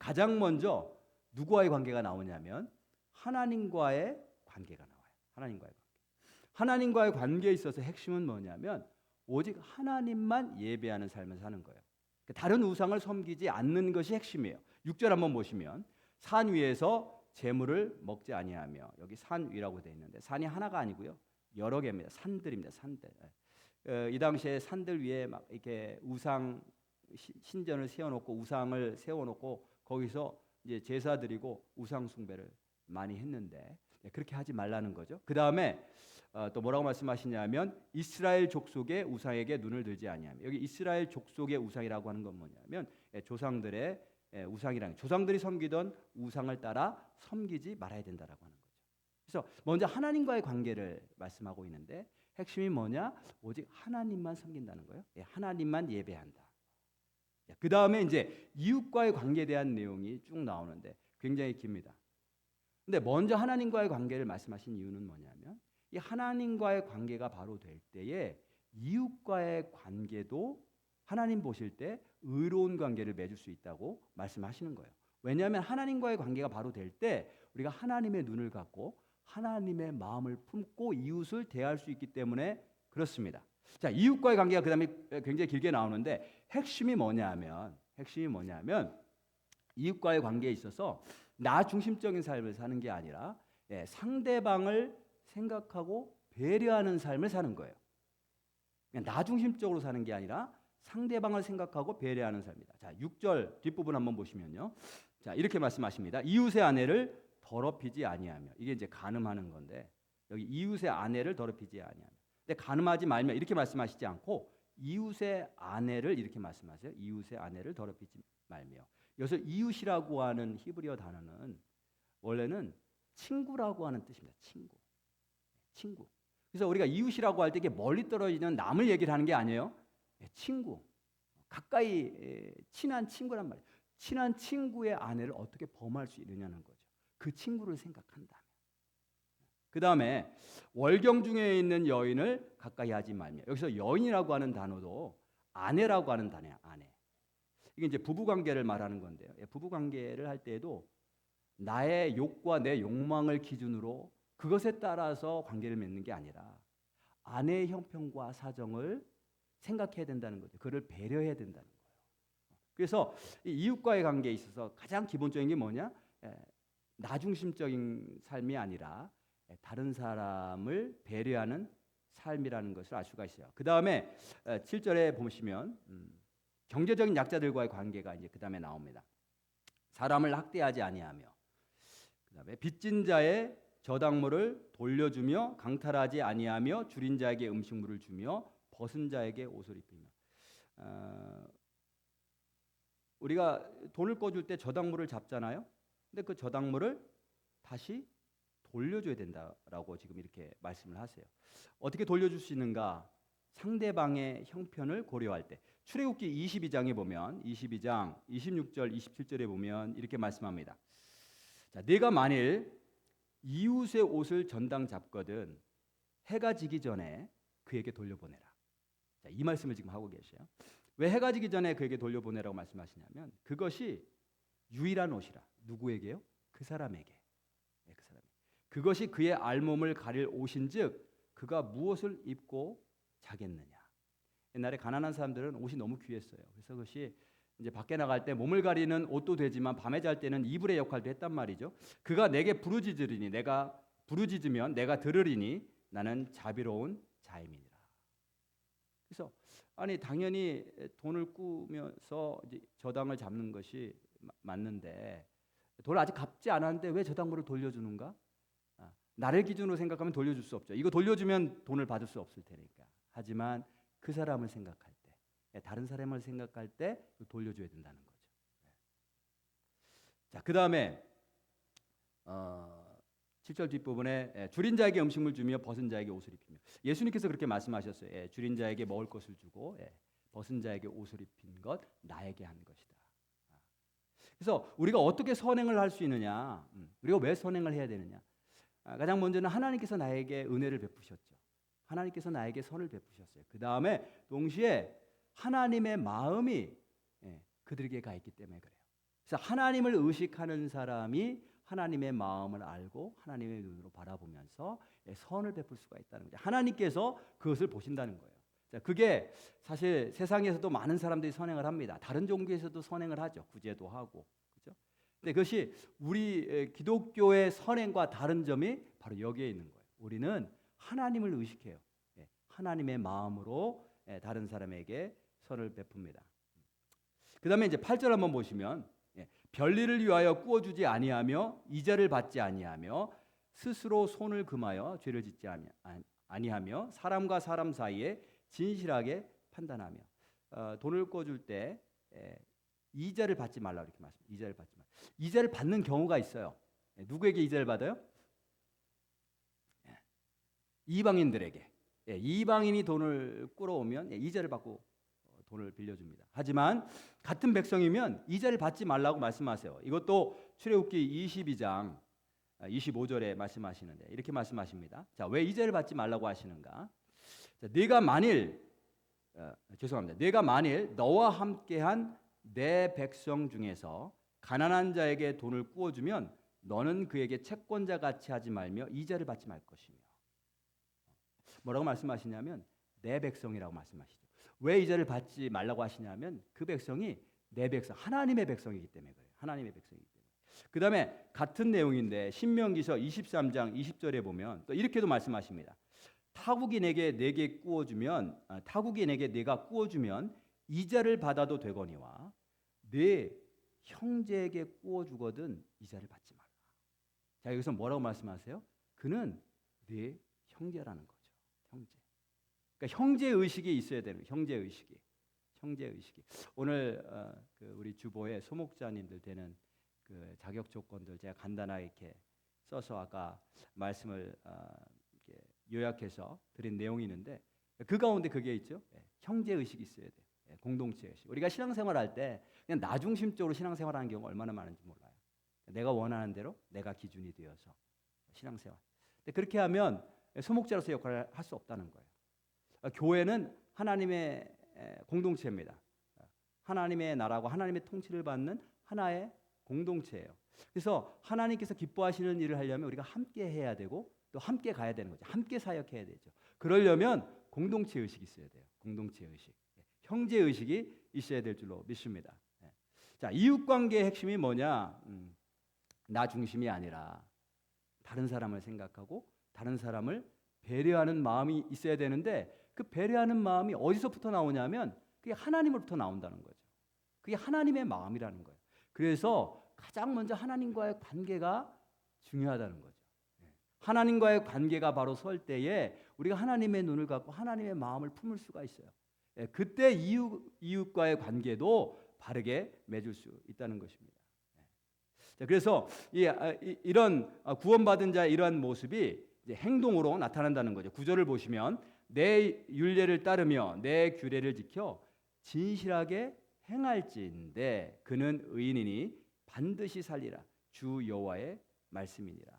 가장 먼저 누구와의 관계가 나오냐면 하나님과의 관계가 나와요. 하나님과의 관계. 하나님과의 관계에 있어서 핵심은 뭐냐면 오직 하나님만 예배하는 삶을 사는 거예요. 다른 우상을 섬기지 않는 것이 핵심이에요. 6절 한번 보시면 산 위에서 재물을 먹지 아니하며, 여기 산 위라고 되어 있는데 산이 하나가 아니고요. 여러 개입니다. 산들입니다. 산들. 이 당시에 산들 위에 막 이렇게 우상 신전을 세워놓고 우상을 세워놓고 거기서 이제 제사 드리고 우상 숭배를 많이 했는데 그렇게 하지 말라는 거죠. 그 다음에 또 뭐라고 말씀하시냐면 이스라엘 족속의 우상에게 눈을 들지 아니하며, 여기 이스라엘 족속의 우상이라고 하는 건 뭐냐면 조상들의 우상이랑 조상들이 섬기던 우상을 따라 섬기지 말아야 된다라고 하는 거죠. 그래서 먼저 하나님과의 관계를 말씀하고 있는데 핵심이 뭐냐? 오직 하나님만 섬긴다는 거예요. 하나님만 예배한다. 그 다음에 이제 이웃과의 관계에 대한 내용이 쭉 나오는데 굉장히 깁니다. 근데 먼저 하나님과의 관계를 말씀하신 이유는 뭐냐면 이 하나님과의 관계가 바로 될 때에 이웃과의 관계도 하나님 보실 때 의로운 관계를 맺을 수 있다고 말씀하시는 거예요. 왜냐하면 하나님과의 관계가 바로 될 때 우리가 하나님의 눈을 갖고 하나님의 마음을 품고 이웃을 대할 수 있기 때문에 그렇습니다. 자, 이웃과의 관계가 그다음에 굉장히 길게 나오는데 핵심이 뭐냐면 이웃과의 관계에 있어서 나 중심적인 삶을 사는 게 아니라 상대방을 생각하고 배려하는 삶을 사는 거예요. 그냥 나 중심적으로 사는 게 아니라 상대방을 생각하고 배려하는 삶이다. 자, 6절 뒷부분 한번 보시면요. 자, 이렇게 말씀하십니다. 이웃의 아내를 더럽히지 아니하며, 이게 이제 간음하는 건데 여기 이웃의 아내를 더럽히지 아니하며. 근데 간음하지 말며 이렇게 말씀하시지 않고 이웃의 아내를 이렇게 말씀하세요. 이웃의 아내를 더럽히지 말며. 여기서 이웃이라고 하는 히브리어 단어는 원래는 친구라고 하는 뜻입니다. 친구. 그래서 우리가 이웃이라고 할 때 이게 멀리 떨어지는 남을 얘기를 하는 게 아니에요. 친구, 가까이 친한 친구란 말이에요. 친한 친구의 아내를 어떻게 범할 수 있느냐는 거죠. 그 친구를 생각한다면. 그 다음에 월경 중에 있는 여인을 가까이 하지 말며. 여기서 여인이라고 하는 단어도 아내라고 하는 단어야. 아내. 이게 이제 부부 관계를 말하는 건데요. 부부 관계를 할 때에도 나의 욕과 내 욕망을 기준으로 그것에 따라서 관계를 맺는 게 아니라 아내의 형편과 사정을 생각해야 된다는 거죠. 그를 배려해야 된다는 거예요. 그래서 이 이웃과의 관계에 있어서 가장 기본적인 게 뭐냐? 나 중심적인 삶이 아니라 다른 사람을 배려하는 삶이라는 것을 알 수가 있어요. 그 다음에 7절에 보시면 경제적인 약자들과의 관계가 이제 그 다음에 나옵니다. 사람을 학대하지 아니하며, 그 다음에 빚진 자의 저당물을 돌려주며 강탈하지 아니하며 줄인 자에게 음식물을 주며 벗은 자에게 옷을 입히며. 우리가 돈을 꿔줄 때 저당물을 잡잖아요. 근데 그 저당물을 다시 돌려줘야 된다라고 지금 이렇게 말씀을 하세요. 어떻게 돌려줄 수 있는가? 상대방의 형편을 고려할 때. 출애굽기 22장에 보면 22장 26절 27절에 보면 이렇게 말씀합니다. 자, 네가 만일 이웃의 옷을 전당 잡거든 해가 지기 전에 그에게 돌려보내라. 자, 이 말씀을 지금 하고 계세요. 왜 해가 지기 전에 그에게 돌려보내라고 말씀하시냐면 그것이 유일한 옷이라. 누구에게요? 그 사람에게. 그 사람에게. 그것이 그의 알몸을 가릴 옷인즉 그가 무엇을 입고 자겠느냐. 옛날에 가난한 사람들은 옷이 너무 귀했어요. 그래서 그것이 이제 밖에 나갈 때 몸을 가리는 옷도 되지만 밤에 잘 때는 이불의 역할도 했단 말이죠. 그가 내게 부르짖으리니 내가 부르짖으면 내가 들으리니 나는 자비로운 자임이니라. 그래서 아니 당연히 돈을 꾸면서 이제 저당을 잡는 것이 맞는데 돈을 아직 갚지 않았는데 왜 저당물을 돌려주는가? 나를 기준으로 생각하면 돌려줄 수 없죠. 이거 돌려주면 돈을 받을 수 없을 테니까. 하지만 그 사람을 생각할 때, 다른 사람을 생각할 때 돌려줘야 된다는 거죠. 자, 그다음에 7절 뒷부분에 줄인 자에게 음식물 주며 벗은 자에게 옷을 입히며, 예수님께서 그렇게 말씀하셨어요. 줄인 자에게 먹을 것을 주고 벗은 자에게 옷을 입힌 것 나에게 한 것이다. 그래서 우리가 어떻게 선행을 할 수 있느냐, 우리가 왜 선행을 해야 되느냐, 가장 먼저는 하나님께서 나에게 은혜를 베푸셨죠. 하나님께서 나에게 선을 베푸셨어요. 그 다음에 동시에 하나님의 마음이 그들에게 가 있기 때문에 그래요. 그래서 하나님을 의식하는 사람이 하나님의 마음을 알고 하나님의 눈으로 바라보면서 선을 베풀 수가 있다는 거죠. 하나님께서 그것을 보신다는 거예요. 자, 그게 사실 세상에서도 많은 사람들이 선행을 합니다. 다른 종교에서도 선행을 하죠. 구제도 하고, 그렇죠? 근데 그것이 우리 기독교의 선행과 다른 점이 바로 여기에 있는 거예요. 우리는 하나님을 의식해요. 하나님의 마음으로 다른 사람에게 선을 베풉니다. 그 다음에 이제 8절 한번 보시면, 별일을 위하여 꾸어주지 아니하며 이자를 받지 아니하며 스스로 손을 금하여 죄를 짓지 아니하며 사람과 사람 사이에 진실하게 판단하며, 돈을 꿔줄 때 이자를 받지 말라 이렇게 말씀합니다. 이자를 받지 말라. 이자를 받는 경우가 있어요. 누구에게 이자를 받아요? 이방인들에게. 이방인이 돈을 끌어오면 이자를 받고 돈을 빌려줍니다. 하지만 같은 백성이면 이자를 받지 말라고 말씀하세요. 이것도 출애굽기 22장 25절에 말씀하시는데 이렇게 말씀하십니다. 자, 왜 이자를 받지 말라고 하시는가? 자, 내가 만일 너와 함께한 내 백성 중에서 가난한 자에게 돈을 꾸어주면 너는 그에게 채권자 같이 하지 말며 이자를 받지 말 것이며. 뭐라고 말씀하시냐면 내 백성이라고 말씀하시죠. 왜 이자를 받지 말라고 하시냐면 그 백성이 내 백성, 하나님의 백성이기 때문에 그래요. 하나님의 백성이기 때문에. 그 다음에 같은 내용인데 신명기서 23장 20절에 보면 또 이렇게도 말씀하십니다. 타국이 내게 내가 꾸어주면 이자를 받아도 되거니와 내 형제에게 꾸어주거든 이자를 받지 말라. 자, 여기서 뭐라고 말씀하세요? 그는 내 형제라는 거죠. 형제. 그러니까 형제 의식이 있어야 되는 거예요. 형제 의식이. 오늘 우리 주보에 소목자님들 되는 그 자격 조건들 제가 간단하게 이렇게 써서 아까 말씀을 이렇게 요약해서 드린 내용이 있는데 그 가운데 그게 있죠. 형제 의식이 있어야 돼요. 공동체 의식. 우리가 신앙생활할 때 그냥 나 중심적으로 신앙생활하는 경우가 얼마나 많은지 몰라요. 내가 원하는 대로 내가 기준이 되어서 신앙생활. 근데 그렇게 하면 소목자로서 역할을 할 수 없다는 거예요. 교회는 하나님의 공동체입니다. 하나님의 나라고 하나님의 통치를 받는 하나의 공동체예요. 그래서 하나님께서 기뻐하시는 일을 하려면 우리가 함께 해야 되고 또 함께 가야 되는 거죠. 함께 사역해야 되죠. 그러려면 공동체 의식이 있어야 돼요. 공동체 의식. 형제 의식이 있어야 될 줄로 믿습니다. 자, 이웃 관계의 핵심이 뭐냐? 나 중심이 아니라 다른 사람을 생각하고 다른 사람을 배려하는 마음이 있어야 되는데 그 배려하는 마음이 어디서부터 나오냐면 그게 하나님으로부터 나온다는 거죠. 그게 하나님의 마음이라는 거예요. 그래서 가장 먼저 하나님과의 관계가 중요하다는 거죠. 하나님과의 관계가 바로 설 때에 우리가 하나님의 눈을 갖고 하나님의 마음을 품을 수가 있어요. 그때 이웃과의 관계도 바르게 맺을 수 있다는 것입니다. 자, 그래서 이런 구원받은 자의 이러한 모습이 이제 행동으로 나타난다는 거죠. 9절을 보시면 내 율례를 따르며 내 규례를 지켜 진실하게 행할지인데 그는 의인이니 반드시 살리라. 주 여호와의 말씀이니라.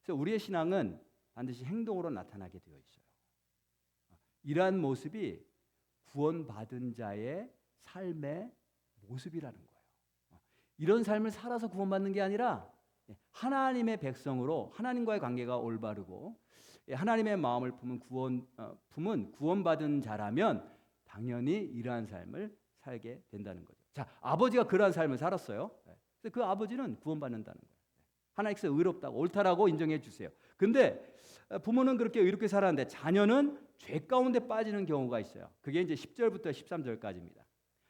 그래서 우리의 신앙은 반드시 행동으로 나타나게 되어 있어요. 이러한 모습이 구원받은 자의 삶의 모습이라는 거예요. 이런 삶을 살아서 구원받는 게 아니라 하나님의 백성으로 하나님과의 관계가 올바르고 하나님의 마음을 품은 구원받은 자라면 당연히 이러한 삶을 살게 된다는 거죠. 자, 아버지가 그러한 삶을 살았어요. 그래서 그 아버지는 구원받는다는 거예요. 하나님께서 의롭다고 옳다라고 인정해 주세요. 근데 부모는 그렇게 의롭게 살았는데 자녀는 죄 가운데 빠지는 경우가 있어요. 그게 이제 10절부터 13절까지입니다.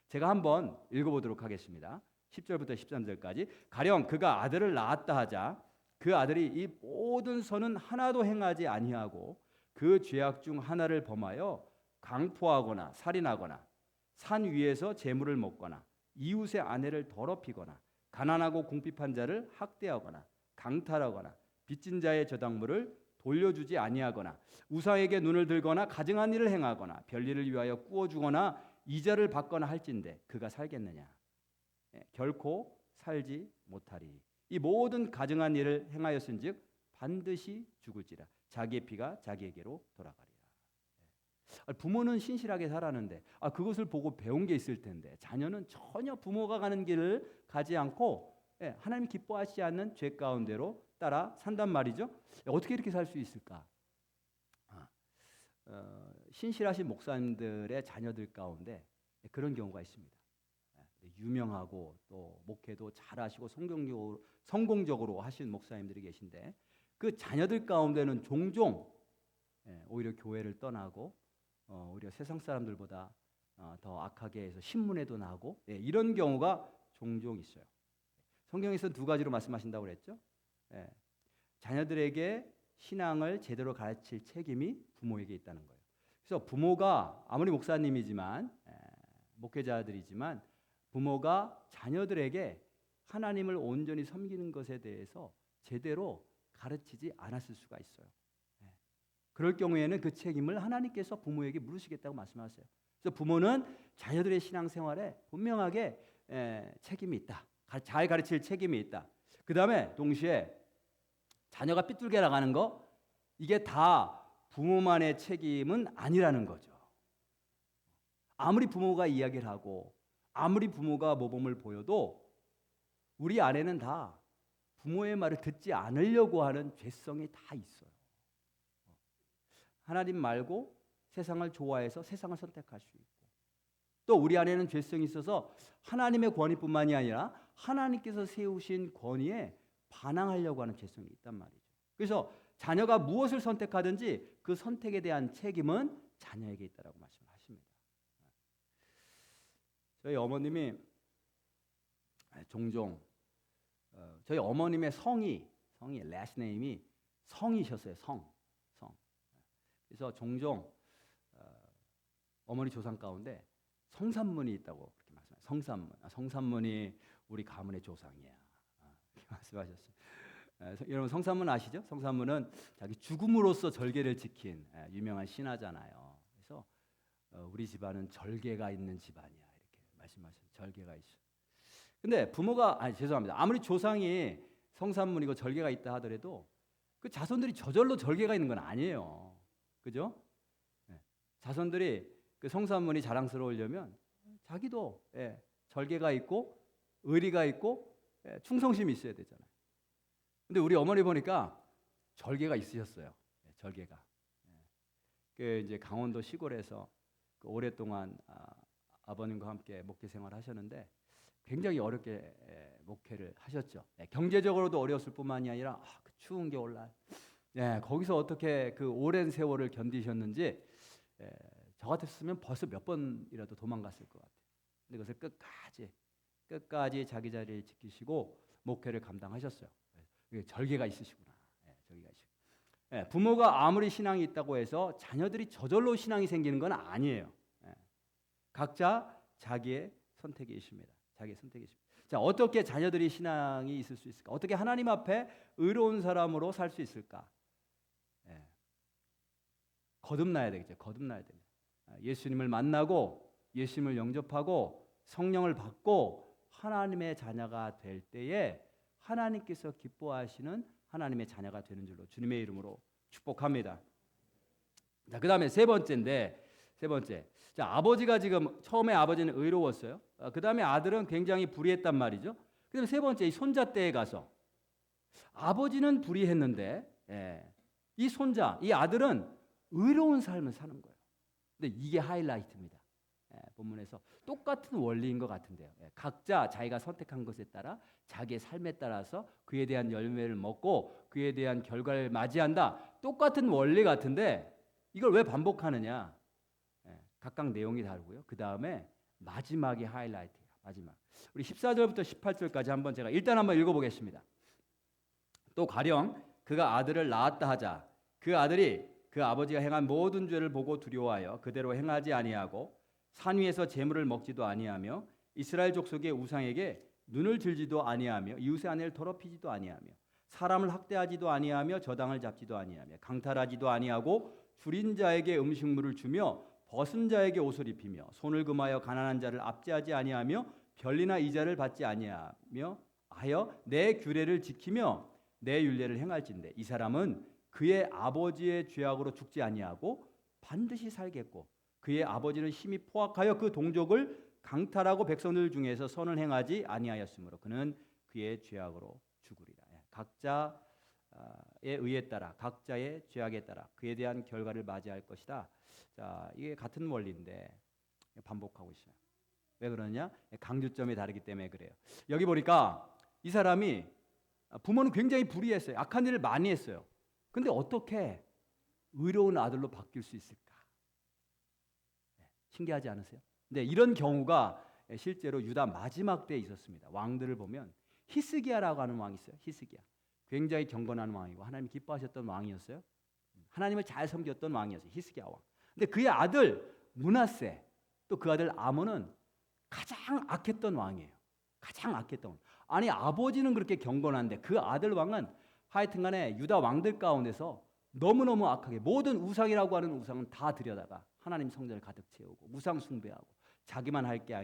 제가 한번 읽어보도록 하겠습니다. 10절부터 13절까지. 가령 그가 아들을 낳았다 하자 그 아들이 이 모든 선은 하나도 행하지 아니하고 그 죄악 중 하나를 범하여 강포하거나 살인하거나 산 위에서 재물을 먹거나 이웃의 아내를 더럽히거나 가난하고 궁핍한 자를 학대하거나 강탈하거나 빚진 자의 저당물을 돌려주지 아니하거나 우상에게 눈을 들거나 가증한 일을 행하거나 별일을 위하여 꾸어주거나 이자를 받거나 할진대 그가 살겠느냐? 결코 살지 못하리. 이 모든 가증한 일을 행하였은즉 반드시 죽을지라. 자기의 피가 자기에게로 돌아가리라. 부모는 신실하게 살았는데 그것을 보고 배운 게 있을 텐데 자녀는 전혀 부모가 가는 길을 가지 않고 하나님이 기뻐하시지 않는 죄 가운데로 따라 산단 말이죠. 어떻게 이렇게 살 수 있을까? 신실하신 목사님들의 자녀들 가운데 그런 경우가 있습니다. 유명하고 또 목회도 잘하시고 성공적으로 하신 목사님들이 계신데 그 자녀들 가운데는 종종 오히려 교회를 떠나고 오히려 세상 사람들보다 더 악하게 해서 신문에도 나고 이런 경우가 종종 있어요. 성경에서 두 가지로 말씀하신다고 그랬죠. 자녀들에게 신앙을 제대로 가르칠 책임이 부모에게 있다는 거예요. 그래서 부모가 아무리 목사님이지만 목회자들이지만 부모가 자녀들에게 하나님을 온전히 섬기는 것에 대해서 제대로 가르치지 않았을 수가 있어요. 그럴 경우에는 그 책임을 하나님께서 부모에게 물으시겠다고 말씀하세요. 그래서 부모는 자녀들의 신앙생활에 분명하게 책임이 있다. 잘 가르칠 책임이 있다. 그 다음에 동시에 자녀가 삐뚤게 나가는 거 이게 다 부모만의 책임은 아니라는 거죠. 아무리 부모가 이야기를 하고 아무리 부모가 모범을 보여도 우리 안에는 다 부모의 말을 듣지 않으려고 하는 죄성이 다 있어요. 하나님 말고 세상을 좋아해서 세상을 선택할 수 있고 또 우리 안에는 죄성이 있어서 하나님의 권위뿐만이 아니라 하나님께서 세우신 권위에 반항하려고 하는 죄성이 있단 말이죠. 그래서 자녀가 무엇을 선택하든지 그 선택에 대한 책임은 자녀에게 있다라고 말씀을 하십니다. 저희 어머님이 종종 저희 어머님의 성이 last name이 성이셨어요. 성. 그래서 종종 어머니 조상 가운데 성산문이 있다고 그렇게 말씀하세요. 성산문이 우리 가문의 조상이야. 이렇게 말씀하셨어요. 여러분 성산문 아시죠? 성산문은 자기 죽음으로써 절개를 지킨 유명한 신하잖아요. 그래서 우리 집안은 절개가 있는 집안이야 이렇게 말씀하셨어요. 절개가 있어. 근데 부모가 죄송합니다. 아무리 조상이 성산문이고 절개가 있다 하더라도 그 자손들이 저절로 절개가 있는 건 아니에요. 그죠? 자손들이 그 성산문이 자랑스러우려면 자기도 절개가 있고 의리가 있고 충성심이 있어야 되잖아요. 근데 우리 어머니 보니까 절개가 있으셨어요. 절개가. 그 이제 강원도 시골에서 그 오랫동안 아버님과 함께 목회 생활하셨는데 굉장히 어렵게 목회를 하셨죠. 경제적으로도 어려웠을 뿐만이 아니라 그 추운 겨울날 거기서 어떻게 그 오랜 세월을 견디셨는지 저 같았으면 벌써 몇 번이라도 도망갔을 것 같아요. 근데 그것을 끝까지 자기 자리를 지키시고 목회를 감당하셨어요. 절개가 있으시구나. 절개가 있으시구나. 부모가 아무리 신앙이 있다고 해서 자녀들이 저절로 신앙이 생기는 건 아니에요. 각자 자기의 선택이 있습니다. 자기의 선택이 있습니다. 자, 어떻게 자녀들이 신앙이 있을 수 있을까? 어떻게 하나님 앞에 의로운 사람으로 살 수 있을까? 거듭나야 되겠죠. 거듭나야 됩니다. 예수님을 만나고 예수님을 영접하고 성령을 받고 하나님의 자녀가 될 때에 하나님께서 기뻐하시는 하나님의 자녀가 되는 줄로 주님의 이름으로 축복합니다. 자, 그다음에 세 번째. 자, 아버지가 지금 처음에 아버지는 의로웠어요. 그다음에 아들은 굉장히 불의했단 말이죠. 그다음에 세 번째 이 손자 때에 가서 아버지는 불의했는데 이 손자, 이 아들은 의로운 삶을 사는 거예요. 근데 이게 하이라이트입니다. 본문에서 똑같은 원리인 것 같은데요. 각자 자기가 선택한 것에 따라 자기의 삶에 따라서 그에 대한 열매를 먹고 그에 대한 결과를 맞이한다. 똑같은 원리 같은데 이걸 왜 반복하느냐? 각각 내용이 다르고요. 그 다음에 마지막이 하이라이트예요. 마지막. 우리 14절부터 18절까지 한번 제가 일단 한번 읽어보겠습니다. 또 가령 그가 아들을 낳았다 하자 그 아들이 그 아버지가 행한 모든 죄를 보고 두려워하여 그대로 행하지 아니하고 산 위에서 제물을 먹지도 아니하며 이스라엘 족속의 우상에게 눈을 들지도 아니하며 이웃의 아내를 더럽히지도 아니하며 사람을 학대하지도 아니하며 저당을 잡지도 아니하며 강탈하지도 아니하고 줄인 자에게 음식물을 주며 벗은 자에게 옷을 입히며 손을 금하여 가난한 자를 압제하지 아니하며 변리나 이자를 받지 아니하며 하여 내 규례를 지키며 내 율례를 행할진대 이 사람은 그의 아버지의 죄악으로 죽지 아니하고 반드시 살겠고 그의 아버지는 심히 포악하여 그 동족을 강탈하고 백성들 중에서 선을 행하지 아니하였으므로 그는 그의 죄악으로 죽으리라. 각자에 의에 따라 각자의 죄악에 따라 그에 대한 결과를 맞이할 것이다. 자, 이게 같은 원리인데 반복하고 있어요. 왜 그러냐? 강조점이 다르기 때문에 그래요. 여기 보니까 이 사람이 부모는 굉장히 불의했어요. 악한 일을 많이 했어요. 근데 어떻게 의로운 아들로 바뀔 수 있을까? 신기하지 않으세요? 근데 이런 경우가 실제로 유다 마지막 때에 있었습니다. 왕들을 보면 히스기야라고 하는 왕이 있어요. 히스기야. 굉장히 경건한 왕이고 하나님 기뻐하셨던 왕이었어요. 하나님을 잘 섬겼던 왕이었어요. 히스기야 왕. 근데 그의 아들 므낫세 또 그 아들 아몬은 가장 악했던 왕이에요. 가장 악했던 왕. 아니 아버지는 그렇게 경건한데 그 아들 왕은 하여튼간에 유다 왕들 가운데서 너무너무 악하게 모든 우상이라고 하는 우상은 다 들여다가 하나님 성전을 가득 채우고 우상 숭배하고 자기만 한 게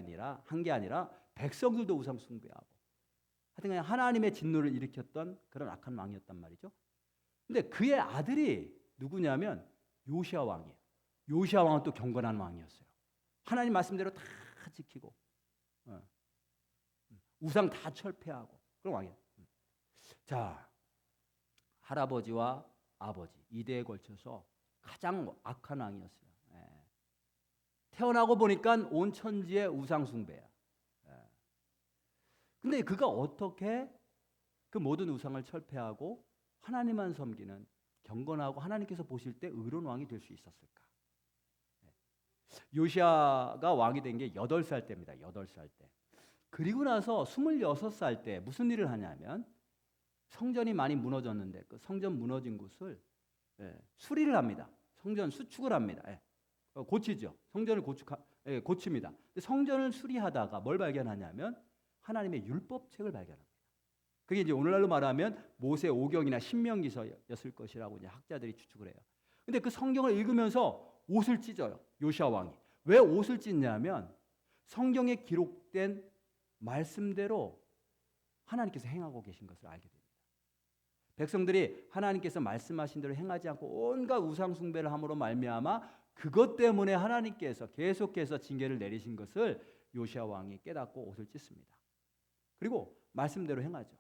아니라 백성들도 우상 숭배하고 하여튼 하나님의 진노를 일으켰던 그런 악한 왕이었단 말이죠. 근데 그의 아들이 누구냐면 요시야 왕이에요. 요시야 왕은 또 경건한 왕이었어요. 하나님 말씀대로 다 지키고 우상 다 철폐하고 그런 왕이에요. 자, 할아버지와 아버지 이대에 걸쳐서 가장 악한 왕이었어요. 태어나고 보니까 온 천지의 우상 숭배야. 근데 그가 어떻게 그 모든 우상을 철폐하고 하나님만 섬기는 경건하고 하나님께서 보실 때 의로운 왕이 될 수 있었을까? 요시야가 왕이 된 게 8살 때입니다. 8살 때. 그리고 나서 26살 때 무슨 일을 하냐면 성전이 많이 무너졌는데 그 성전 무너진 곳을 수리를 합니다. 성전 수축을 합니다. 고치죠. 성전을 고칩니다. 근데 성전을 수리하다가 뭘 발견하냐면 하나님의 율법책을 발견합니다. 그게 이제 오늘날로 말하면 모세 오경이나 신명기서였을 것이라고 이제 학자들이 추측을 해요. 근데 그 성경을 읽으면서 옷을 찢어요. 요시야 왕이. 왜 옷을 찢냐면 성경에 기록된 말씀대로 하나님께서 행하고 계신 것을 알게 됩니다. 백성들이 하나님께서 말씀하신 대로 행하지 않고 온갖 우상 숭배를 함으로 말미암아 그것 때문에 하나님께서 계속해서 징계를 내리신 것을 요시야 왕이 깨닫고 옷을 찢습니다. 그리고 말씀대로 행하죠.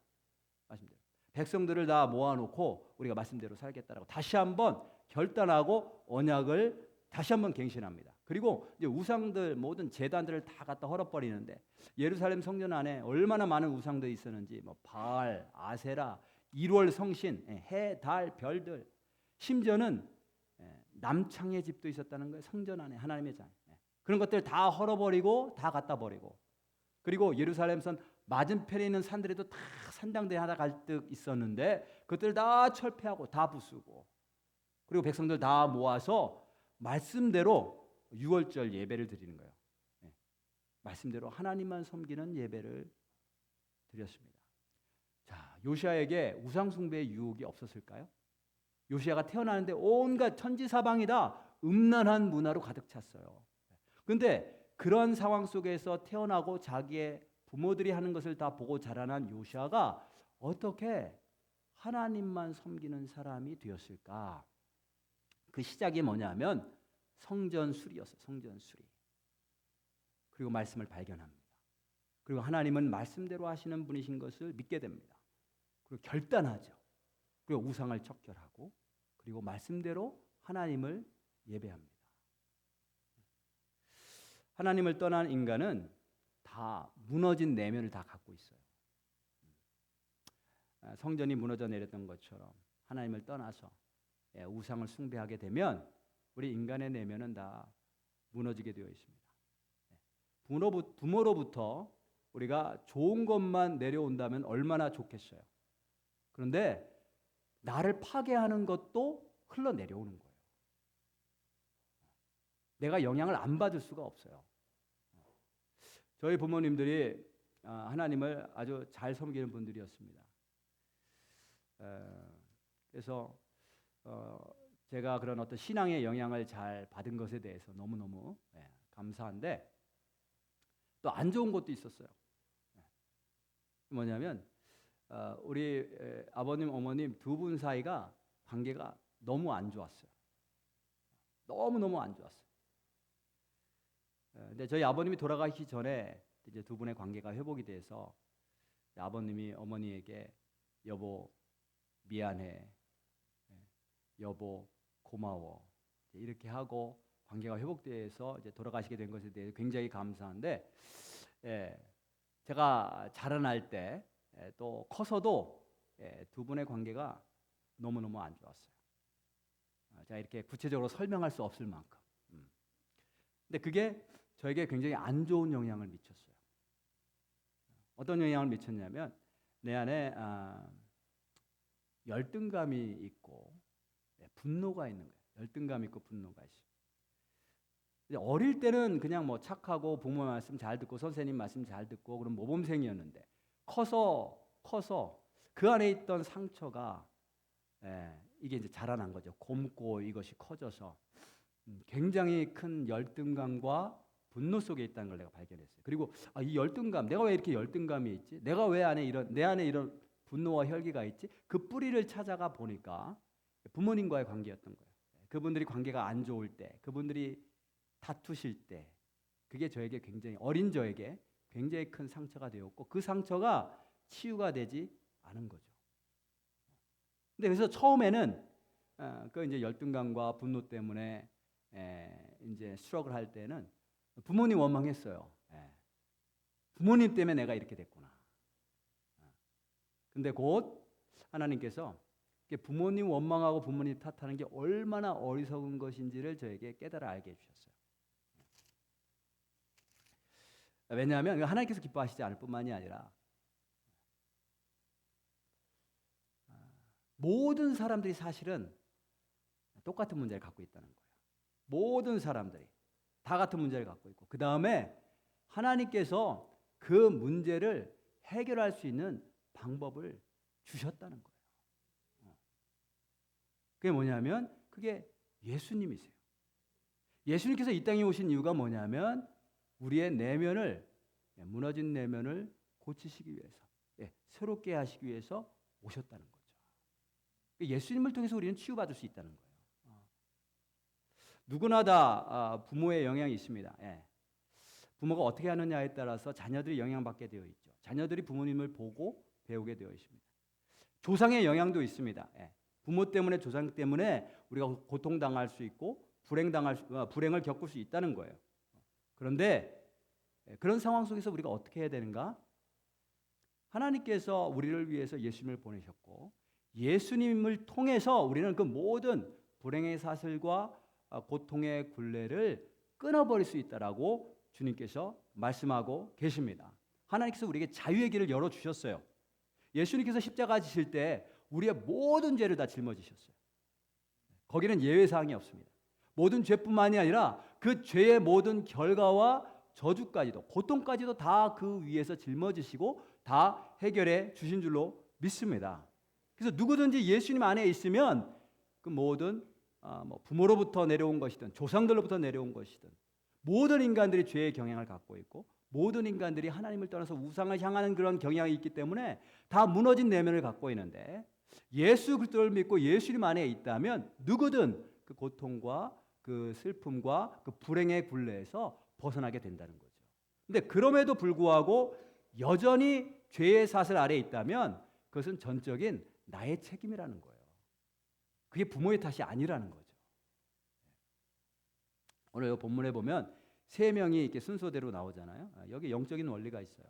말씀대로. 백성들을 다 모아놓고 우리가 말씀대로 살겠다라고 다시 한번 결단하고 언약을 다시 한번 갱신합니다. 그리고 이제 우상들 모든 제단들을 다 갖다 헐어버리는데 예루살렘 성전 안에 얼마나 많은 우상들이 있었는지 뭐 바알, 아세라, 1월 성신, 해, 달, 별들 심지어는 남창의 집도 있었다는 거예요. 성전 안에 하나님의 장. 그런 것들 다 헐어버리고 다 갖다 버리고 그리고 예루살렘선 맞은편에 있는 산들에도 다 산당들이 하나 갈듯 있었는데 그것들 다 철폐하고 다 부수고 그리고 백성들 다 모아서 말씀대로 유월절 예배를 드리는 거예요. 말씀대로 하나님만 섬기는 예배를 드렸습니다. 자, 요시야에게 우상 숭배의 유혹이 없었을까요? 요시야가 태어나는데 온갖 천지사방이다 음란한 문화로 가득 찼어요. 그런데 그런 상황 속에서 태어나고 자기의 부모들이 하는 것을 다 보고 자라난 요시야가 어떻게 하나님만 섬기는 사람이 되었을까? 그 시작이 뭐냐면 성전 수리였어요. 성전 수리. 그리고 말씀을 발견합니다. 그리고 하나님은 말씀대로 하시는 분이신 것을 믿게 됩니다. 그리고 결단하죠. 그리고 우상을 척결하고 그리고 말씀대로 하나님을 예배합니다. 하나님을 떠난 인간은 다 무너진 내면을 다 갖고 있어요. 성전이 무너져 내렸던 것처럼 하나님을 떠나서 우상을 숭배하게 되면 우리 인간의 내면은 다 무너지게 되어 있습니다. 부모로부터 우리가 좋은 것만 내려온다면 얼마나 좋겠어요. 그런데 나를 파괴하는 것도 흘러내려오는 거예요. 내가 영향을 안 받을 수가 없어요. 저희 부모님들이 하나님을 아주 잘 섬기는 분들이었습니다. 그래서 제가 그런 어떤 신앙의 영향을 잘 받은 것에 대해서 너무너무 감사한데 또 안 좋은 것도 있었어요. 뭐냐면 우리 아버님 어머님 두 분 사이가 관계가 너무 안 좋았어요. 너무너무 안 좋았어요. 근데 저희 아버님이 돌아가시기 전에 이제 두 분의 관계가 회복이 돼서 아버님이 어머니에게 여보 미안해, 여보 고마워 이렇게 하고 관계가 회복돼서 이제 돌아가시게 된 것에 대해 굉장히 감사한데, 제가 자라날 때 또 커서도 두 분의 관계가 너무너무 안 좋았어요. 제가 이렇게 구체적으로 설명할 수 없을 만큼. 근데 그게 저에게 굉장히 안 좋은 영향을 미쳤어요. 어떤 영향을 미쳤냐면 내 안에 열등감이 있고 분노가 있는 거예요. 열등감 있고 분노가 있어요. 어릴 때는 그냥 뭐 착하고 부모 말씀 잘 듣고 선생님 말씀 잘 듣고 그런 모범생이었는데 커서 그 안에 있던 상처가 이게 이제 자라난 거죠. 곰고 이것이 커져서 굉장히 큰 열등감과 분노 속에 있다는 걸 내가 발견했어요. 그리고 이 열등감, 내가 왜 이렇게 열등감이 있지? 내가 왜 내 안에 이런 분노와 혈기가 있지? 그 뿌리를 찾아가 보니까 부모님과의 관계였던 거예요. 그분들이 관계가 안 좋을 때, 그분들이 다투실 때, 그게 저에게 굉장히 어린 저에게 굉장히 큰 상처가 되었고 그 상처가 치유가 되지 않은 거죠. 근데 그래서 처음에는 그 이제 열등감과 분노 때문에 이제 스트러글 할 때는 부모님 원망했어요. 부모님 때문에 내가 이렇게 됐구나. 근데 곧 하나님께서 부모님 원망하고 부모님 탓하는 게 얼마나 어리석은 것인지를 저에게 깨달아 알게 해주셨어요. 왜냐하면 하나님께서 기뻐하시지 않을 뿐만이 아니라 모든 사람들이 사실은 똑같은 문제를 갖고 있다는 거예요. 모든 사람들이 다 같은 문제를 갖고 있고 그 다음에 하나님께서 그 문제를 해결할 수 있는 방법을 주셨다는 거예요. 그게 뭐냐면 그게 예수님이세요. 예수님께서 이 땅에 오신 이유가 뭐냐면 우리의 내면을 무너진 내면을 고치시기 위해서 새롭게 하시기 위해서 오셨다는 거죠. 예수님을 통해서 우리는 치유받을 수 있다는 거예요. 누구나 다 부모의 영향이 있습니다. 부모가 어떻게 하느냐에 따라서 자녀들이 영향받게 되어 있죠. 자녀들이 부모님을 보고 배우게 되어 있습니다. 조상의 영향도 있습니다. 부모 때문에 조상 때문에 우리가 고통당할 수 있고 불행을 겪을 수 있다는 거예요. 그런데 그런 상황 속에서 우리가 어떻게 해야 되는가? 하나님께서 우리를 위해서 예수님을 보내셨고 예수님을 통해서 우리는 그 모든 불행의 사슬과 고통의 굴레를 끊어버릴 수 있다라고 주님께서 말씀하고 계십니다. 하나님께서 우리에게 자유의 길을 열어주셨어요. 예수님께서 십자가 지실 때 우리의 모든 죄를 다 짊어지셨어요. 거기는 예외사항이 없습니다. 모든 죄뿐만이 아니라 그 죄의 모든 결과와 저주까지도 고통까지도 다 그 위에서 짊어지시고 다 해결해 주신 줄로 믿습니다. 그래서 누구든지 예수님 안에 있으면 그 모든 부모로부터 내려온 것이든 조상들로부터 내려온 것이든 모든 인간들이 죄의 경향을 갖고 있고 모든 인간들이 하나님을 떠나서 우상을 향하는 그런 경향이 있기 때문에 다 무너진 내면을 갖고 있는데 예수 그리스도를 믿고 예수님 안에 있다면 누구든 그 고통과 그 슬픔과 그 불행의 굴레에서 벗어나게 된다는 거죠. 근데 그럼에도 불구하고 여전히 죄의 사슬 아래에 있다면 그것은 전적인 나의 책임이라는 거예요. 그게 부모의 탓이 아니라는 거죠. 오늘 이 본문에 보면 세 명이 이렇게 순서대로 나오잖아요. 여기 영적인 원리가 있어요.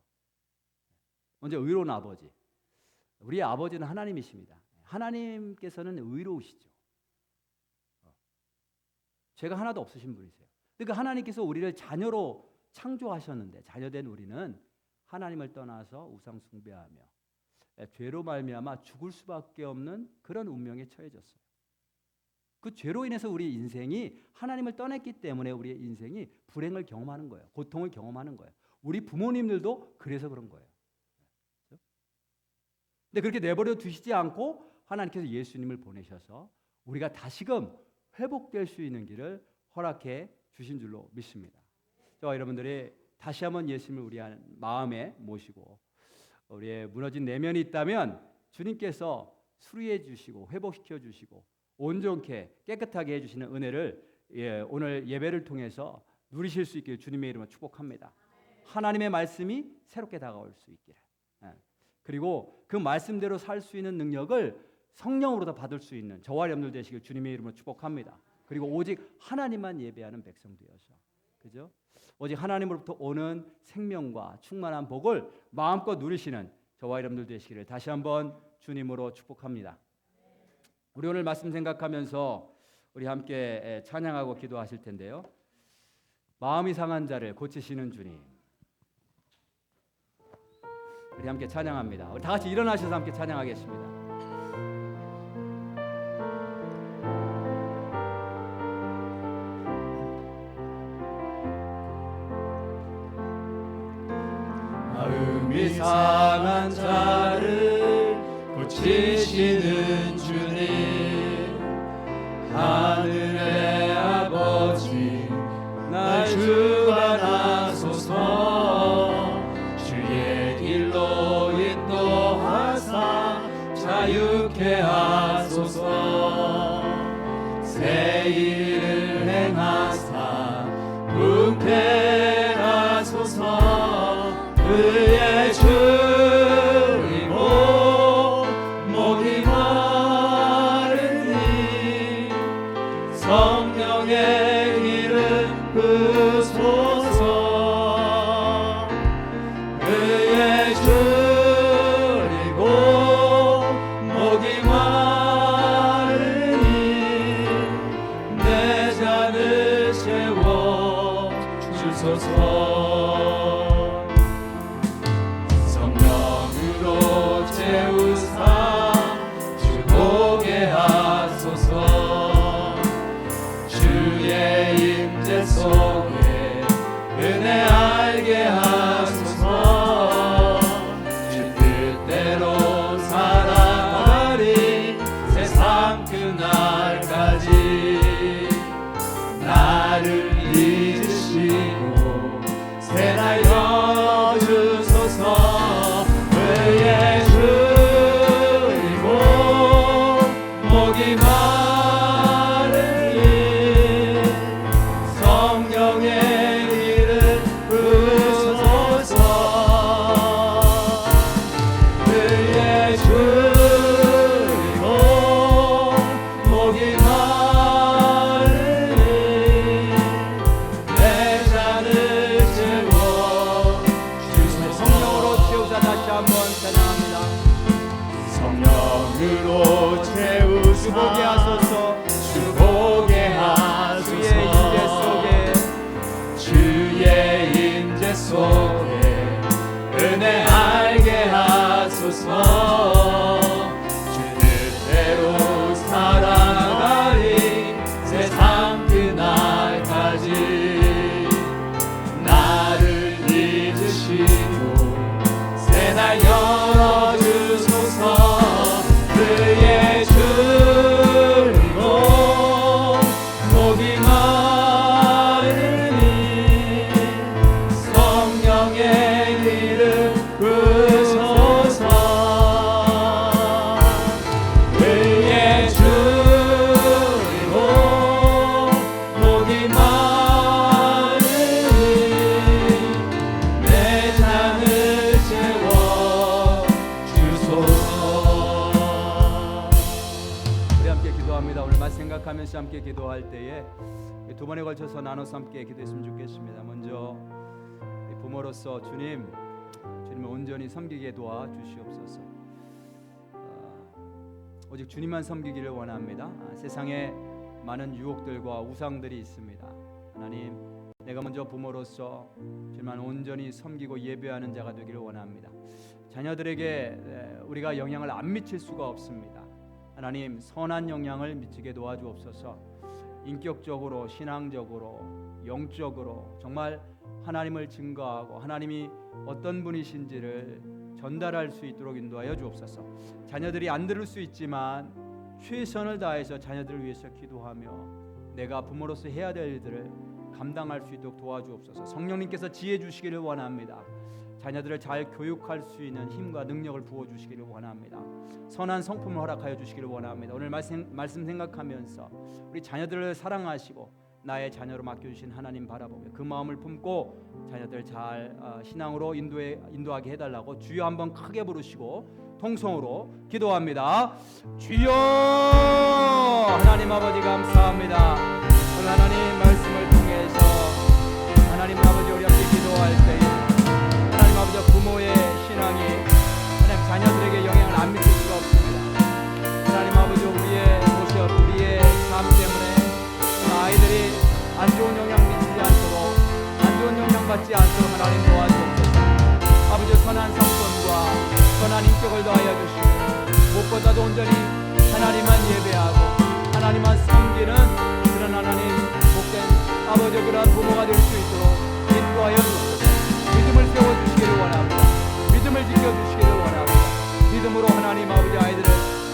먼저 의로운 아버지. 우리의 아버지는 하나님이십니다. 하나님께서는 의로우시죠. 죄가 하나도 없으신 분이세요. 근데 그 하나님께서 우리를 자녀로 창조하셨는데 자녀된 우리는 하나님을 떠나서 우상 숭배하며 죄로 말미암아 죽을 수밖에 없는 그런 운명에 처해졌어요. 그 죄로 인해서 우리 인생이 하나님을 떠났기 때문에 우리의 인생이 불행을 경험하는 거예요. 고통을 경험하는 거예요. 우리 부모님들도 그래서 그런 거예요. 근데 그렇게 내버려 두시지 않고 하나님께서 예수님을 보내셔서 우리가 다시금 회복될 수 있는 길을 허락해 주신 줄로 믿습니다. 저와 여러분들이 다시 한번 예수님을 우리 마음에 모시고 우리의 무너진 내면이 있다면 주님께서 수리해 주시고 회복시켜 주시고 온전케 깨끗하게 해주시는 은혜를 오늘 예배를 통해서 누리실 수 있기를 주님의 이름으로 축복합니다. 하나님의 말씀이 새롭게 다가올 수 있기를, 그리고 그 말씀대로 살 수 있는 능력을 성령으로 받을 수 있는 저와 여러분들 되시길 주님의 이름으로 축복합니다. 그리고 오직 하나님만 예배하는 백성 되어서, 그죠? 오직 하나님으로부터 오는 생명과 충만한 복을 마음껏 누리시는 저와 여러분들 되시기를 다시 한번 주님으로 축복합니다. 우리 오늘 말씀 생각하면서 우리 함께 찬양하고 기도하실 텐데요. 마음이 상한 자를 고치시는 주님. 우리 함께 찬양합니다. 우리 다 같이 일어나셔서 함께 찬양하겠습니다. 마음이 상한 자를 고치시는 주님, 하늘의 아버지 날 주관하소서. 주의 길로 인도하사 자유케 하소서. 새 일을 행하사 은폐 하소서. 그의 줄이고 목이 마르니 성령의 길을 끄소서. 그의 줄이고 목이 마르니 내 잔을 채워 주소서. 채우사 주 보게 하소서. 주의 임재 속에 은혜 알게 하소서. 주 뜻대로 살아가리 세상 그날까지. 나를 잊으시고 새날 여주소서. 그의 줄이고 목이 마르니 성령의 길을 끄소서. 그의 줄이고 목이 마르니 내 잔을 채워 주소서. 성령으로 채우사 다시 한번 찬양합니다. 성령으로 채우사 주 보게 하소서. 주 보게 하소서. 주의 임재 속에 은혜 알게 하소서. 주 뜻대로 살아가리 세상 그날까지. 나를 잊으시고 새날 열어주소서. 그의 줄이고 목이 마르니 성령의 길을 끄소서. 그의 줄이고 목이 마르니 내 잔을 채워 주소서. 우리 함께 기도합니다. 오늘 말씀 생각하면서 함께 기도할 때에 두 번에 걸쳐서 나눠서 함께 기도했으면 좋겠습니다. 먼저 부모로서 주님을 온전히 섬기게 도와주시옵소서. 오직 주님만 섬기기를 원합니다. 세상에 많은 유혹들과 우상들이 있습니다. 하나님, 내가 먼저 부모로서 주님만 온전히 섬기고 예배하는 자가 되기를 원합니다. 자녀들에게 우리가 영향을 안 미칠 수가 없습니다. 하나님, 선한 영향을 미치게 도와주옵소서. 인격적으로, 신앙적으로, 영적으로 정말 하나님을 증거하고 하나님이 어떤 분이신지를 전달할 수 있도록 인도하여 주옵소서. 자녀들이 안 들을 수 있지만 최선을 다해서 자녀들을 위해서 기도하며 내가 부모로서 해야 될 일들을 감당할 수 있도록 도와주옵소서. 성령님께서 지혜 주시기를 원합니다. 자녀들을 잘 교육할 수 있는 힘과 능력을 부어주시기를 원합니다. 선한 성품을 허락하여 주시기를 원합니다. 오늘 말씀 생각하면서 우리 자녀들을 사랑하시고 나의 자녀로 맡겨주신 하나님 바라보며 그 마음을 품고 자녀들 잘 신앙으로 인도하게 해달라고 주여 한번 크게 부르시고 통성으로 기도합니다. 주여! 하나님 아버지 감사합니다. 오늘 하나님 말씀을 통해서 하나님 아버지 우리 함께 기도할 때에 하나님 아버지 부모의 신앙이 하나님 자녀들에게 영향을 안 미칠 수가 없습니다. 하나님 아버지 우리의 모습 우리의 삶 때문에 아이들이 안 좋은 영향 미치지 않도록 안 좋은 영향 받지 않도록 하나님 도와주옵소서. 아버지 선한 성품과 선한 인격을 더하여 주시고 무엇보다도 온전히 하나님만 예배하고 하나님만 섬기는 그런 하나님 복된 아버지 그러한 부모가 될 수 있도록 인도하여 주옵소서. 믿음을 세워주시기를 원합니다. 믿음을 지켜주시기를 원합니다. 믿음으로 하나님 아버지 아이들을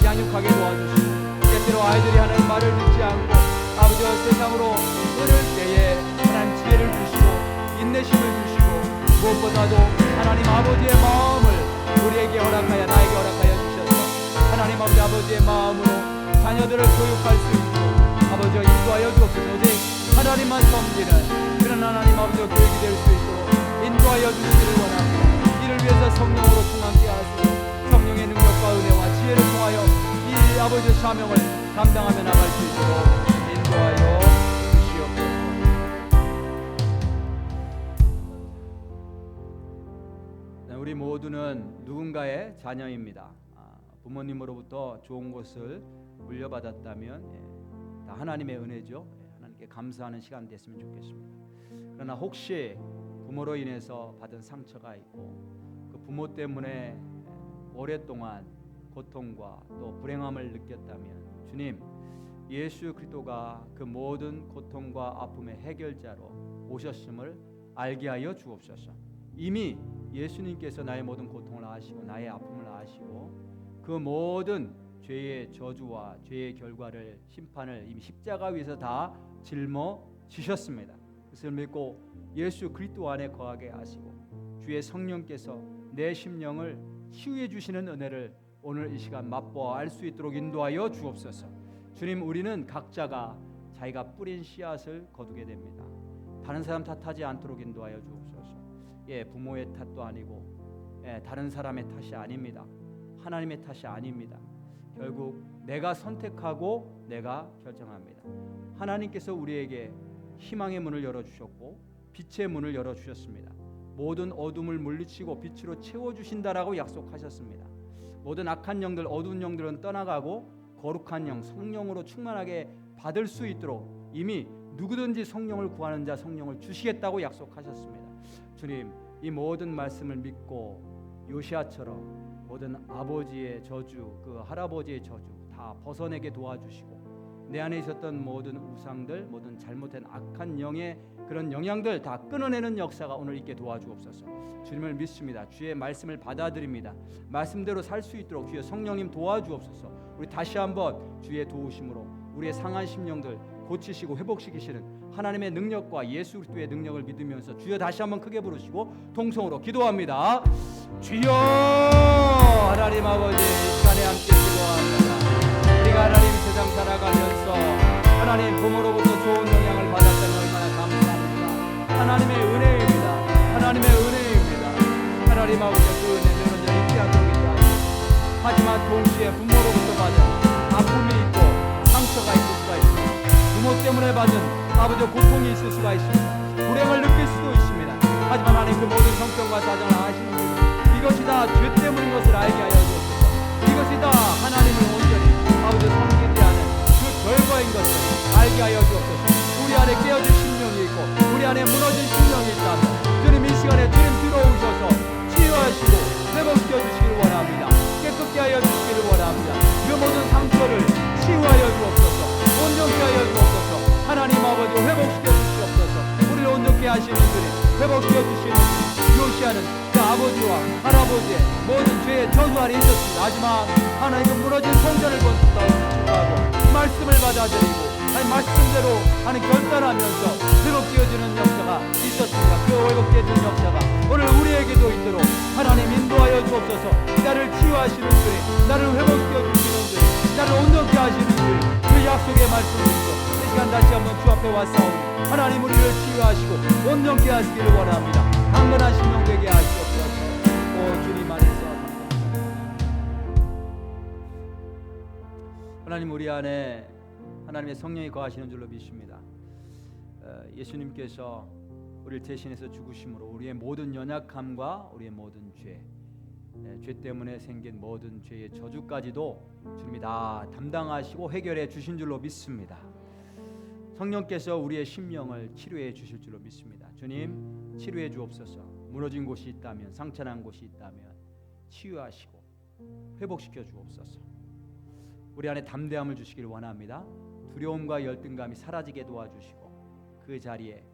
양육하게 도와주시고 때때로 아이들이 하는 말을 듣지 않고 아버지와 세상으로 흐를 때에 하나님 지혜를 주시고 인내심을 주시고 무엇보다도 하나님 아버지의 마음을 우리에게 허락하여 나에게 허락하여 주셔서 하나님 아버지의 마음으로 자녀들을 교육할 수 있도록 아버지와 인도하여 주옵소서. 오직 하나님만 섬기는 그런 하나님 아버지와 교육이 될 수 있도록 인도하여 주시기를 원합니다. 이를 위해서 성령으로 충만케 하시고 성령의 능력과 은혜와 지혜를 통하여 이 아버지의 사명을 감당하며 나갈 수 있도록 인도하여 주시옵소서. 우리 모두는 누군가의 자녀입니다. 부모님으로부터 좋은 것을 물려받았다면 다 하나님의 은혜죠. 하나님께 감사하는 시간 됐으면 좋겠습니다. 그러나 혹시 부모로 인해서 받은 상처가 있고 그 부모 때문에 오랫동안 고통과 또 불행함을 느꼈다면 주님 예수 그리스도가 그 모든 고통과 아픔의 해결자로 오셨음을 알게 하여 주옵소서. 이미 예수님께서 나의 모든 고통을 아시고 나의 아픔을 아시고 그 모든 죄의 저주와 죄의 결과를 심판을 이미 십자가 위에서 다 짊어지셨습니다. 그것을 믿고 예수 그리스도 안에 거하게 하시고 주의 성령께서 내 심령을 치유해 주시는 은혜를 오늘 이 시간 맛보아 알 수 있도록 인도하여 주옵소서. 주님 우리는 각자가 자기가 뿌린 씨앗을 거두게 됩니다. 다른 사람 탓하지 않도록 인도하여 주옵소서. 부모의 탓도 아니고 다른 사람의 탓이 아닙니다. 하나님의 탓이 아닙니다. 결국 내가 선택하고 내가 결정합니다. 하나님께서 우리에게 희망의 문을 열어주셨고 빛의 문을 열어주셨습니다. 모든 어둠을 물리치고 빛으로 채워주신다라고 약속하셨습니다. 모든 악한 영들 어두운 영들은 떠나가고 거룩한 영 성령으로 충만하게 받을 수 있도록 이미 누구든지 성령을 구하는 자 성령을 주시겠다고 약속하셨습니다. 주님 이 모든 말씀을 믿고 요시아처럼 모든 아버지의 저주 그 할아버지의 저주 다 벗어내게 도와주시고 내 안에 있었던 모든 우상들 모든 잘못된 악한 영의 그런 영향들 다 끊어내는 역사가 오늘 있게 도와주옵소서. 주님을 믿습니다. 주의 말씀을 받아들입니다. 말씀대로 살 수 있도록 주의 성령님 도와주옵소서. 우리 다시 한번 주의 도우심으로 우리의 상한 심령들 고치시고 회복시키시는 하나님의 능력과 예수 그리스도의 능력을 믿으면서 주여 다시 한번 크게 부르시고 통성으로 기도합니다. 주여 하나님 아버지 이 시간에 함께 기도합니다. 우리가 하나님 세상 살아가면서 하나님 부모로부터 좋은 영향을 받았다면 얼마나 감사합니다. 하나님의 은혜입니다. 하나님의 은혜입니다. 하나님 아버지 그 은혜는 언제나 잊지 않도록 인도하시고 하지만 동시에 부모로부터 받은 아픔이 있고 상처가 있을 수가 있습니다. 부모 때문에 받은 아버지 고통이 있을 수가 있습니다. 불행을 느낄 수도 있습니다. 하지만 하나님 그 모든 성격과 사정을 아시는 분 이것이 다 죄 때문인 것을 알게 하여 주옵소서. 이것이 다 하나님을 온전히 아버지 섬기지 않은 그 결과인 것을 알게 하여 주옵소서. 우리 안에 깨어진 심령이 있고 우리 안에 무너진 심령이 있다면 주님 이 시간에 주님 들어오셔서 치유하시고 회복시켜 주시기를 원합니다. 깨끗게 하여 주시기를 원합니다. 그 모든 상처를 치유하여 주옵소서. 온전케 하여 주옵소서. 하나님 아버지 회복시켜 주시옵소서. 아버지와 할아버지의 모든 죄의 전부 아래 있었습니다. 하지만 하나님은 무너진 성전을 건축하고 말씀을 받아들이고 말씀대로 하는 결단하면서 회복되어지는 역사가 있었습니다. 그 회복되어지는 역사가 오늘 우리에게도 있도록 하나님 인도하여 주옵소서. 나를 치유하시는 주님, 나를 회복시켜 주시는 주님, 나를 온전케 하시는 주님, 그 약속의 말씀을 믿고 이 시간 다시 한번 주 앞에 왔사오니 하나님 우리를 치유하시고 온전케 하시기를 원합니다. 강건한 심령 되게 하시옵소서. 오 주님 안에서 하나님 우리 안에 하나님의 성령이 거하시는 줄로 믿습니다. 예수님께서 우리를 대신해서 죽으심으로 우리의 모든 연약함과 우리의 모든 죄 때문에 생긴 모든 죄의 저주까지도 주님이 다 담당하시고 해결해 주신 줄로 믿습니다. 성령께서 우리의 심령을 치료해 주실 줄로 믿습니다. 주님 치료해 주옵소서. 무너진 곳이 있다면, 상처난 곳이 있다면 치유하시고 회복시켜 주옵소서. 우리 안에 담대함을 주시길 원합니다. 두려움과 열등감이 사라지게 도와주시고 그 자리에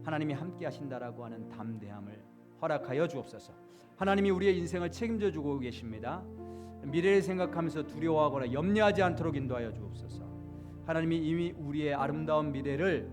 하나님이 함께 하신다라고 하는 담대함을 허락하여 주옵소서. 하나님이 우리의 인생을 책임져 주고 계십니다. 미래를 생각하면서 두려워하거나 염려하지 않도록 인도하여 주옵소서. 하나님이 이미 우리의 아름다운 미래를,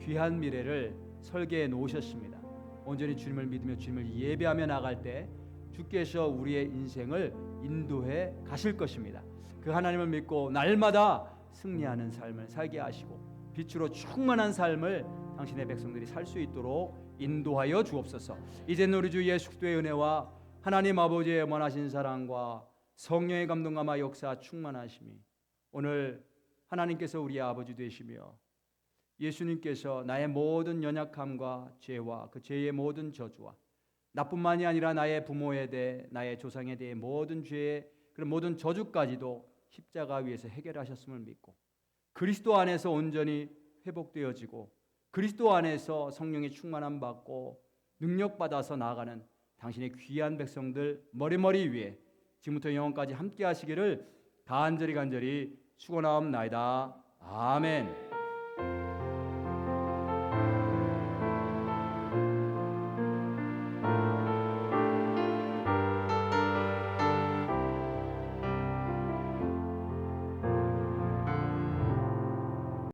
귀한 미래를 설계해 놓으셨습니다. 온전히 주님을 믿으며 주님을 예배하며 나갈 때 주께서 우리의 인생을 인도해 가실 것입니다. 그 하나님을 믿고 날마다 승리하는 삶을 살게 하시고 빛으로 충만한 삶을 당신의 백성들이 살 수 있도록 인도하여 주옵소서. 이제는 우리 주 예수 그리스도의 은혜와 하나님 아버지의 원하신 사랑과 성령의 감동과 역사 충만하심이 오늘 하나님께서 우리의 아버지 되시며 예수님께서 나의 모든 연약함과 죄와 그 죄의 모든 저주와 나뿐만이 아니라 나의 부모에 대해 나의 조상에 대해 모든 죄의 그런 모든 저주까지도 십자가 위에서 해결하셨음을 믿고 그리스도 안에서 온전히 회복되어지고 그리스도 안에서 성령의 충만함 받고 능력 받아서 나아가는 당신의 귀한 백성들 머리머리 위에 지금부터 영원까지 함께 하시기를 간절히 축원하옵나이다. 아멘.